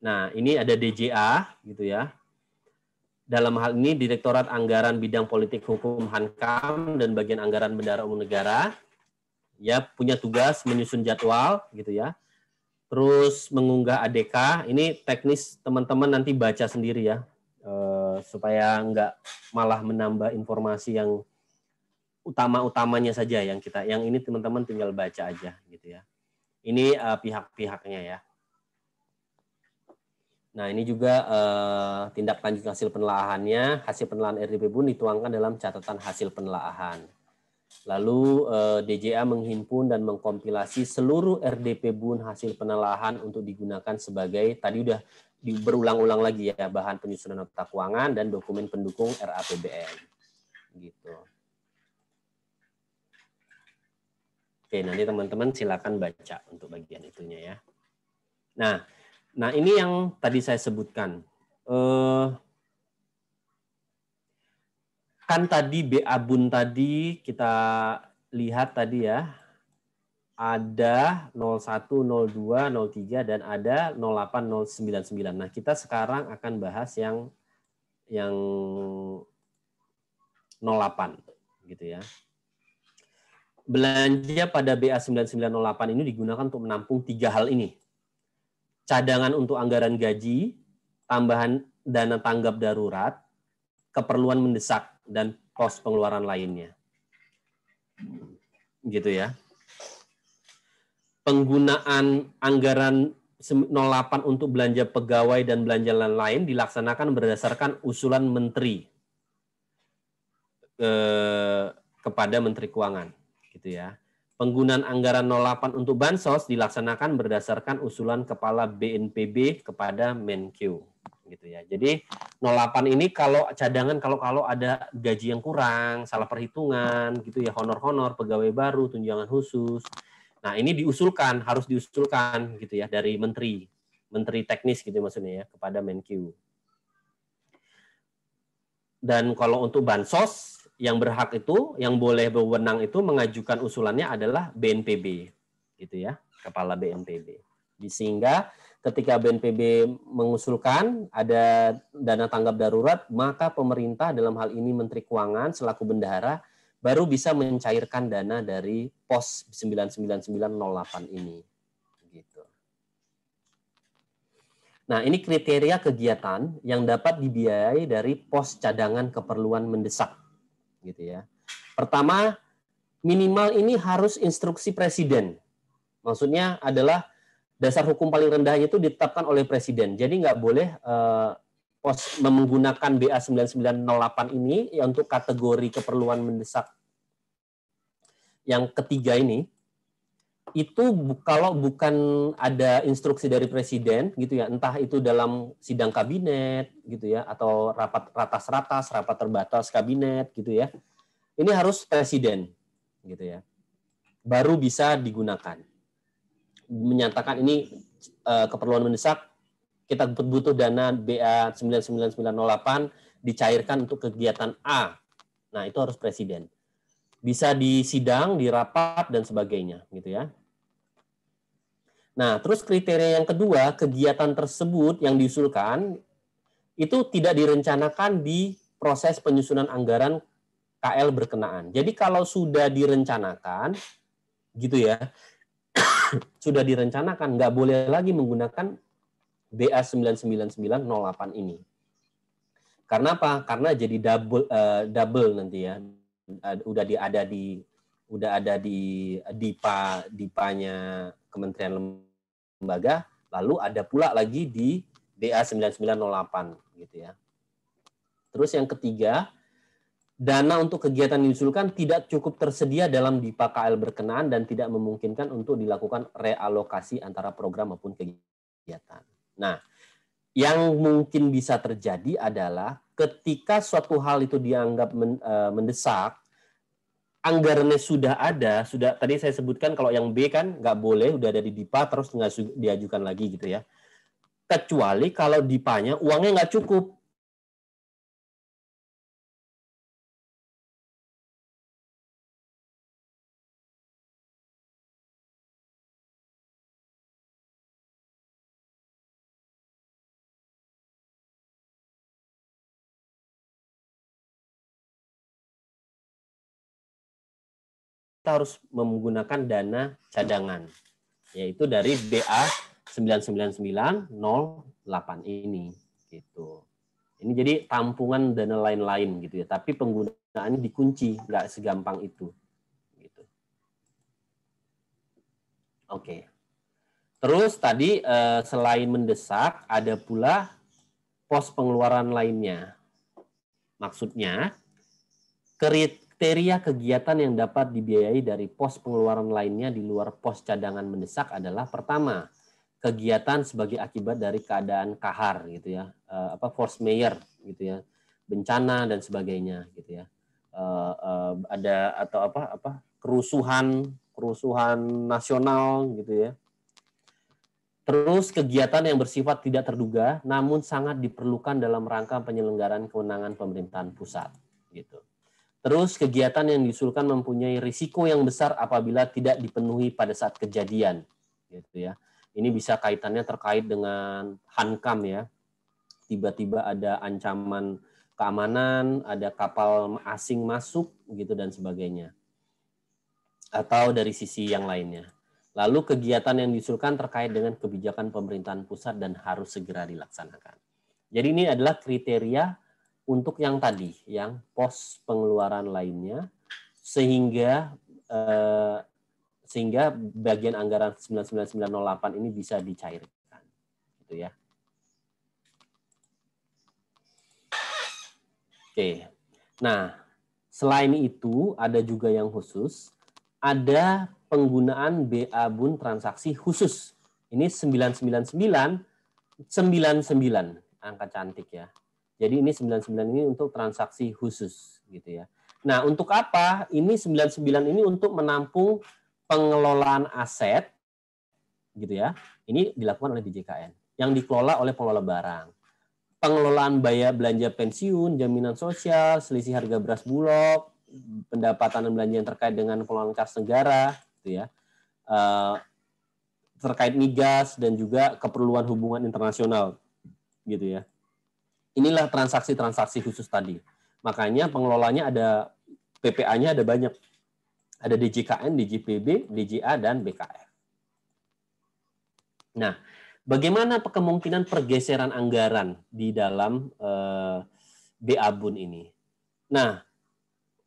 Nah, ini ada DJA gitu ya. Dalam hal ini Direktorat Anggaran Bidang Politik Hukum Hankam dan bagian anggaran Bendahara Umum Negara ya punya tugas menyusun jadwal gitu ya. Terus mengunggah ADK, ini teknis teman-teman nanti baca sendiri ya, supaya nggak malah menambah informasi yang utama-utamanya saja yang ini teman-teman tinggal baca aja gitu ya. Ini pihak-pihaknya ya. Nah ini juga tindak lanjut hasil penelaahannya, hasil penelaahan RDP BUN dituangkan dalam catatan hasil penelaahan. Lalu DJA menghimpun dan mengkompilasi seluruh RDP BUN hasil penelaahan untuk digunakan sebagai, tadi udah berulang-ulang lagi ya, bahan penyusunan nota keuangan dan dokumen pendukung RAPBN. Gitu. Oke, nanti teman-teman silakan baca untuk bagian itunya ya. Nah ini yang tadi saya sebutkan. Kan tadi BA BUN tadi kita lihat tadi ya, ada 01, 02, 03 dan ada 08, 099. Nah, kita sekarang akan bahas yang 08 gitu ya. Belanja pada BA 9908 ini digunakan untuk menampung 3 hal ini. Cadangan untuk anggaran gaji, tambahan dana tanggap darurat, keperluan mendesak dan pos pengeluaran lainnya. Gitu ya. Penggunaan anggaran 08 untuk belanja pegawai dan belanja lain-lain dilaksanakan berdasarkan usulan menteri kepada Menteri Keuangan, gitu ya. Penggunaan anggaran 08 untuk bansos dilaksanakan berdasarkan usulan Kepala BNPB kepada Menkeu, gitu ya. Jadi 08 ini kalau cadangan kalau ada gaji yang kurang, salah perhitungan, gitu ya, honor-honor, pegawai baru, tunjangan khusus. Nah, ini harus diusulkan gitu ya dari menteri teknis gitu maksudnya ya, kepada Menkeu. Dan kalau untuk bansos yang berhak itu, yang boleh berwenang itu mengajukan usulannya adalah BNPB gitu ya, Kepala BNPB. Sehingga ketika BNPB mengusulkan ada dana tanggap darurat, maka pemerintah dalam hal ini Menteri Keuangan selaku bendahara baru bisa mencairkan dana dari pos 99908 ini. Gitu. Nah, ini kriteria kegiatan yang dapat dibiayai dari pos cadangan keperluan mendesak. Gitu ya. Pertama, minimal ini harus instruksi presiden. Maksudnya adalah dasar hukum paling rendahnya itu ditetapkan oleh presiden. Jadi nggak boleh menggunakan BA 9908 ini ya, untuk kategori keperluan mendesak yang ketiga ini, itu kalau bukan ada instruksi dari presiden gitu ya, entah itu dalam sidang kabinet gitu ya, atau rapat ratas-ratas, rapat terbatas kabinet gitu ya, ini harus presiden gitu ya, baru bisa digunakan. Menyatakan ini keperluan mendesak, kita butuh dana BA 99908 dicairkan untuk kegiatan A. Nah, itu harus presiden. Bisa di sidang, di rapat, dan sebagainya, gitu ya. Nah, terus kriteria yang kedua, kegiatan tersebut yang diusulkan itu tidak direncanakan di proses penyusunan anggaran KL berkenaan. Jadi kalau sudah direncanakan, gitu ya, sudah direncanakan, nggak boleh lagi menggunakan BA 99908 ini. Karena apa? Karena jadi double nanti ya. Udah ada di DIPA-nya Kementerian Lembaga, lalu ada pula lagi di BA 9908 gitu ya. Terus yang ketiga, dana untuk kegiatan yang diusulkan tidak cukup tersedia dalam DIPA KL berkenaan dan tidak memungkinkan untuk dilakukan realokasi antara program maupun kegiatan. Nah, yang mungkin bisa terjadi adalah ketika suatu hal itu dianggap mendesak, anggarannya sudah ada, sudah tadi saya sebutkan kalau yang B kan nggak boleh, udah ada di DIPA terus nggak diajukan lagi gitu ya. Kecuali kalau DIPA-nya uangnya nggak cukup. Kita harus menggunakan dana cadangan, yaitu dari BA 99908 ini gitu. Ini jadi tampungan dana lain-lain gitu ya, tapi penggunaannya dikunci, nggak segampang itu gitu. Oke. Terus tadi selain mendesak ada pula pos pengeluaran lainnya. Maksudnya kriteria kegiatan yang dapat dibiayai dari pos pengeluaran lainnya di luar pos cadangan mendesak adalah pertama, kegiatan sebagai akibat dari keadaan kahar gitu ya, force majeure gitu ya, bencana dan sebagainya gitu ya, ada atau kerusuhan nasional gitu ya. Terus kegiatan yang bersifat tidak terduga namun sangat diperlukan dalam rangka penyelenggaraan kewenangan pemerintahan pusat gitu. Terus kegiatan yang diusulkan mempunyai risiko yang besar apabila tidak dipenuhi pada saat kejadian gitu ya. Ini bisa kaitannya terkait dengan hankam ya. Tiba-tiba ada ancaman keamanan, ada kapal asing masuk gitu dan sebagainya. Atau dari sisi yang lainnya. Lalu kegiatan yang diusulkan terkait dengan kebijakan pemerintahan pusat dan harus segera dilaksanakan. Jadi ini adalah kriteria untuk yang tadi, yang pos pengeluaran lainnya, sehingga bagian anggaran 99908 ini bisa dicairkan, gitu ya. Oke. Nah, selain itu ada juga yang khusus, ada penggunaan BA Bun transaksi khusus. Ini 999 angka cantik ya. Jadi ini 99 ini untuk transaksi khusus gitu ya. Nah, untuk apa? Ini 99 ini untuk menampung pengelolaan aset gitu ya. Ini dilakukan oleh DJKN yang dikelola oleh pengelola barang. Pengelolaan biaya belanja pensiun, jaminan sosial, selisih harga beras bulog, pendapatan dan belanja yang terkait dengan pengelolaan kas negara gitu ya. Terkait migas dan juga keperluan hubungan internasional gitu ya. Inilah transaksi-transaksi khusus tadi. Makanya pengelolanya ada PPA-nya ada banyak. Ada DJKN, DJPB, DJA, dan BKF. Nah, bagaimana kemungkinan pergeseran anggaran di dalam BA Bun ini? Nah,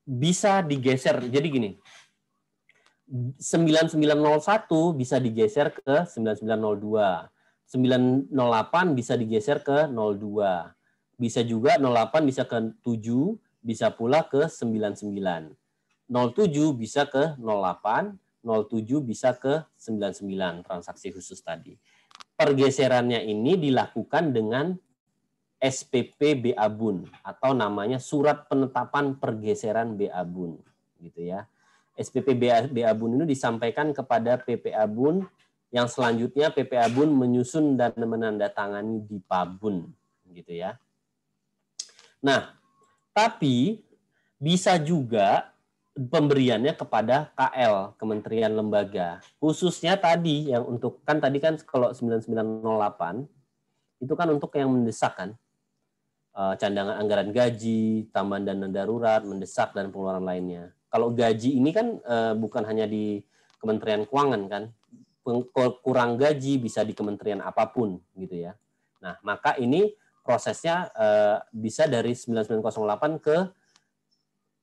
bisa digeser. Jadi gini, 9901 bisa digeser ke 9902. 908 bisa digeser ke 02. Bisa juga 08 bisa ke 7, bisa pula ke 99. 07 bisa ke 08, 07 bisa ke 99 transaksi khusus tadi. Pergeserannya ini dilakukan dengan SPP BA Bun atau namanya surat penetapan pergeseran BA Bun gitu ya. SPP BA Bun ini disampaikan kepada PPA Bun yang selanjutnya PPA Bun menyusun dan menandatangani di Pabun gitu ya. Nah, tapi bisa juga pemberiannya kepada KL, Kementerian Lembaga. Khususnya tadi yang untuk kan tadi kan kalau 9908 itu kan untuk yang mendesak kan. Candangan anggaran gaji, tambahan dana darurat, mendesak, dan pengeluaran lainnya. Kalau gaji ini kan bukan hanya di Kementerian Keuangan kan, kurang gaji bisa di kementerian apapun gitu ya. Nah, maka ini prosesnya bisa dari 9908 ke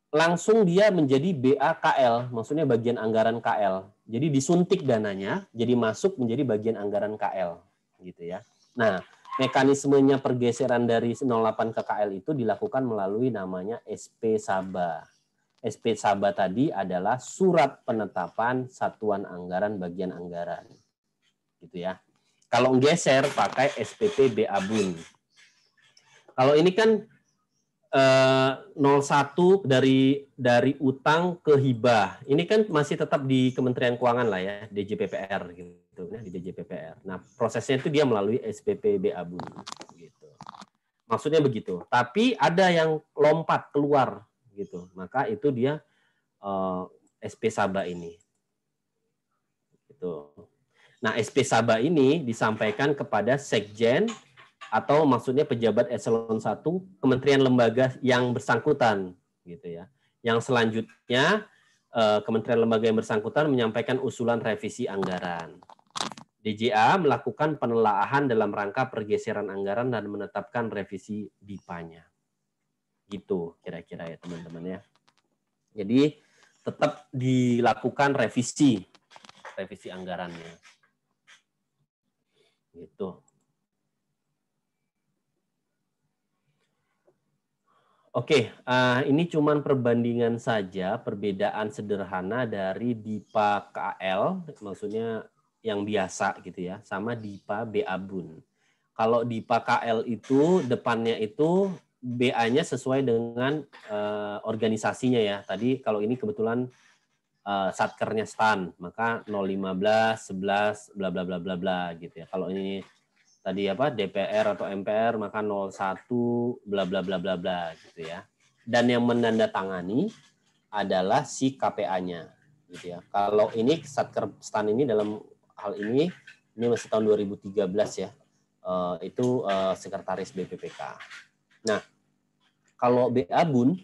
langsung dia menjadi BAKL, maksudnya bagian anggaran KL. Jadi disuntik dananya, jadi masuk menjadi bagian anggaran KL gitu ya. Nah, mekanismenya pergeseran dari 08 ke KL itu dilakukan melalui namanya SP Saba. SP Saba tadi adalah surat penetapan satuan anggaran bagian anggaran. Gitu ya. Kalau geser pakai SPP BA Bun. Kalau ini kan 01 dari utang ke hibah. Ini kan masih tetap di Kementerian Keuangan lah ya, DJPPR gitu ya, di DJPPR. Nah, prosesnya itu dia melalui SPP BA Bun gitu. Maksudnya begitu. Tapi ada yang lompat keluar gitu. Maka itu dia SP Saba ini. Gitu. Nah, SP Saba ini disampaikan kepada Sekjen atau maksudnya pejabat eselon 1 kementerian lembaga yang bersangkutan gitu ya. Yang selanjutnya kementerian lembaga yang bersangkutan menyampaikan usulan revisi anggaran. DJA melakukan penelaahan dalam rangka pergeseran anggaran dan menetapkan revisi DIPA-nya. Gitu kira-kira ya teman-teman ya. Jadi tetap dilakukan revisi anggarannya. Gitu. Oke, ini cuman perbandingan saja, perbedaan sederhana dari DIPA KL, maksudnya yang biasa gitu ya, sama DIPA BA Bun. Kalau DIPA KL itu depannya itu BA-nya sesuai dengan organisasinya ya. Tadi kalau ini kebetulan satkernya STAN, maka 015, 11, bla bla bla bla bla gitu ya. Kalau ini tadi apa DPR atau MPR maka 01 bla bla bla bla bla gitu ya. Dan yang menandatangani adalah si KPA-nya gitu ya. Kalau ini Satker STAN ini dalam hal ini masih tahun 2013 ya. Itu sekretaris BPPK. Nah, kalau BA Bun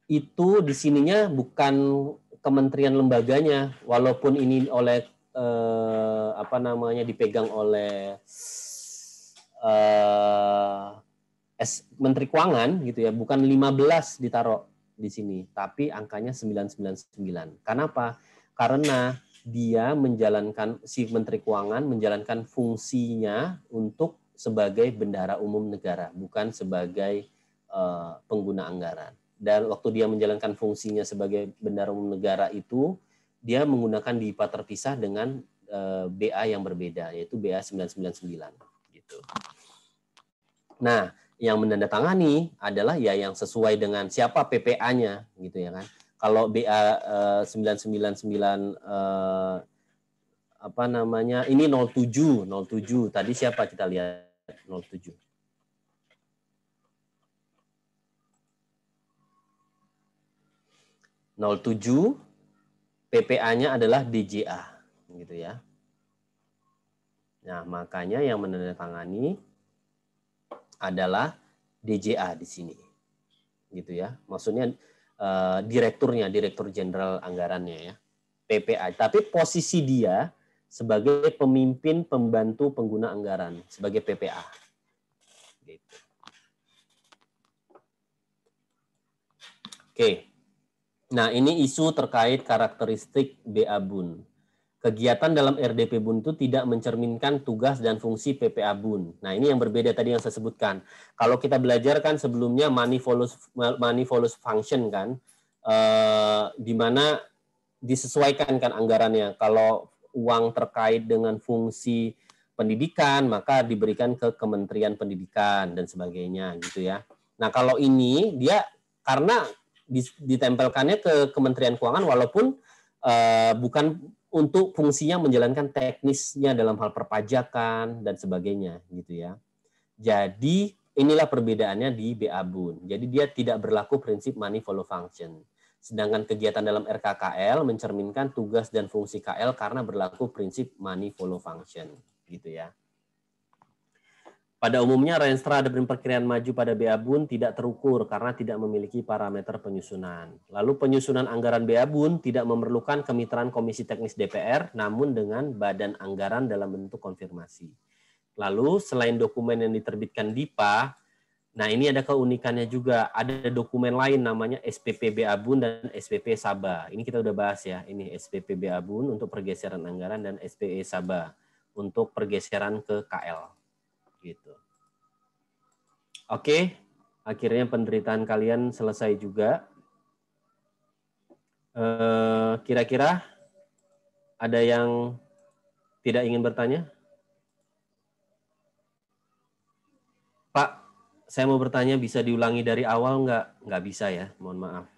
itu di sininya bukan kementerian lembaganya, walaupun ini oleh dipegang oleh Menteri Keuangan gitu ya, bukan 15 ditaruh di sini, tapi angkanya 999. Kenapa? Karena dia menjalankan, si Menteri Keuangan menjalankan fungsinya untuk sebagai bendahara umum negara, bukan sebagai pengguna anggaran. Dan waktu dia menjalankan fungsinya sebagai bendahara umum negara itu, dia menggunakan DIPA terpisah dengan BA yang berbeda, yaitu BA 999 gitu. Nah, yang menandatangani adalah ya yang sesuai dengan siapa PPA-nya gitu ya kan. Kalau BA 999 ini 07 tadi siapa kita lihat 07. PPA-nya adalah DJA gitu ya. Nah, makanya yang menandatangani adalah DJA di sini. Gitu ya. Maksudnya direkturnya, Direktur Jenderal Anggarannya ya. PPA. Tapi posisi dia sebagai pemimpin pembantu pengguna anggaran, sebagai PPA. Gitu. Oke. Nah, ini isu terkait karakteristik BA BUN. Kegiatan dalam RDP BUN itu tidak mencerminkan tugas dan fungsi PPA BUN. Nah, ini yang berbeda tadi yang saya sebutkan. Kalau kita belajar kan sebelumnya money follows function kan, di mana disesuaikan kan anggarannya. Kalau uang terkait dengan fungsi pendidikan, maka diberikan ke Kementerian Pendidikan dan sebagainya gitu ya. Nah, kalau ini dia karena ditempelkannya ke Kementerian Keuangan walaupun bukan untuk fungsinya menjalankan teknisnya dalam hal perpajakan dan sebagainya gitu ya. Jadi inilah perbedaannya di BA BUN. Jadi dia tidak berlaku prinsip money follow function. Sedangkan kegiatan dalam RKKL mencerminkan tugas dan fungsi KL karena berlaku prinsip money follow function gitu ya. Pada umumnya Renstra ada perkiraan maju pada BA BUN tidak terukur karena tidak memiliki parameter penyusunan. Lalu penyusunan anggaran BA BUN tidak memerlukan kemitraan Komisi Teknis DPR, namun dengan badan anggaran dalam bentuk konfirmasi. Lalu selain dokumen yang diterbitkan DIPA, nah ini ada keunikannya juga. Ada dokumen lain namanya SPP BA BUN dan SPP Saba. Ini kita udah bahas ya. Ini SPP BA BUN untuk pergeseran anggaran dan SPE Saba untuk pergeseran ke KL. Gitu. Oke, akhirnya penderitaan kalian selesai juga. Kira-kira ada yang tidak ingin bertanya? Pak, saya mau bertanya, bisa diulangi dari awal nggak? Nggak bisa ya, mohon maaf.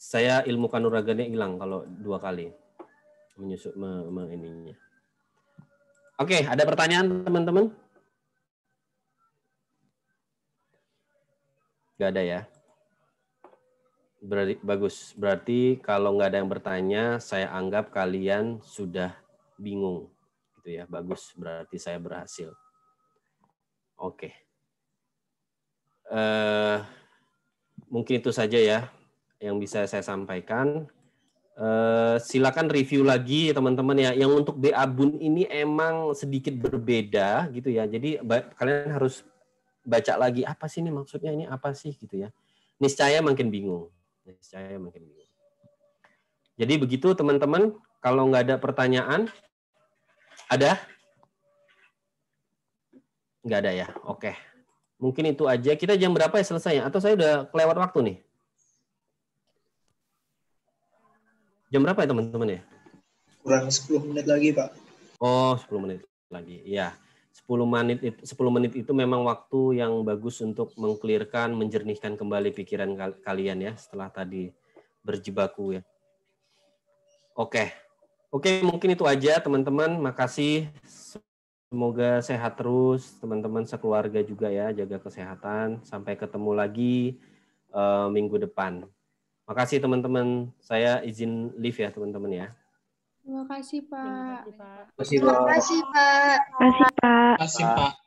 Saya ilmu kanuragannya hilang kalau 2 kali menyusun ininya. Oke, ada pertanyaan teman-teman? Nggak ada ya? Berarti, bagus. Berarti kalau nggak ada yang bertanya, saya anggap kalian sudah bingung. Gitu ya, bagus. Berarti saya berhasil. Oke. Mungkin itu saja ya yang bisa saya sampaikan. Silakan review lagi teman-teman ya. Yang untuk BA BUN ini emang sedikit berbeda gitu ya. Jadi kalian harus baca lagi apa sih ini maksudnya, ini apa sih gitu ya. Niscaya makin bingung. Jadi begitu teman-teman. Kalau nggak ada pertanyaan, ada? Nggak ada ya. Oke. Mungkin itu aja. Kita jam berapa ya selesai? Atau saya udah kelewat waktu nih? Jam berapa ya teman-teman ya? Kurang 10 menit lagi, Pak. Oh, 10 menit lagi. Ya, 10 menit itu memang waktu yang bagus untuk mengklirkan, menjernihkan kembali pikiran kalian ya setelah tadi berjibaku ya. Oke, mungkin itu aja teman-teman. Makasih. Semoga sehat terus, teman-teman sekeluarga juga ya, jaga kesehatan. Sampai ketemu lagi minggu depan. Makasih teman-teman. Saya izin leave ya teman-teman ya. Terima kasih, Pak. Terima kasih, Pak. Terima kasih, Pak. Terima kasih, Pak.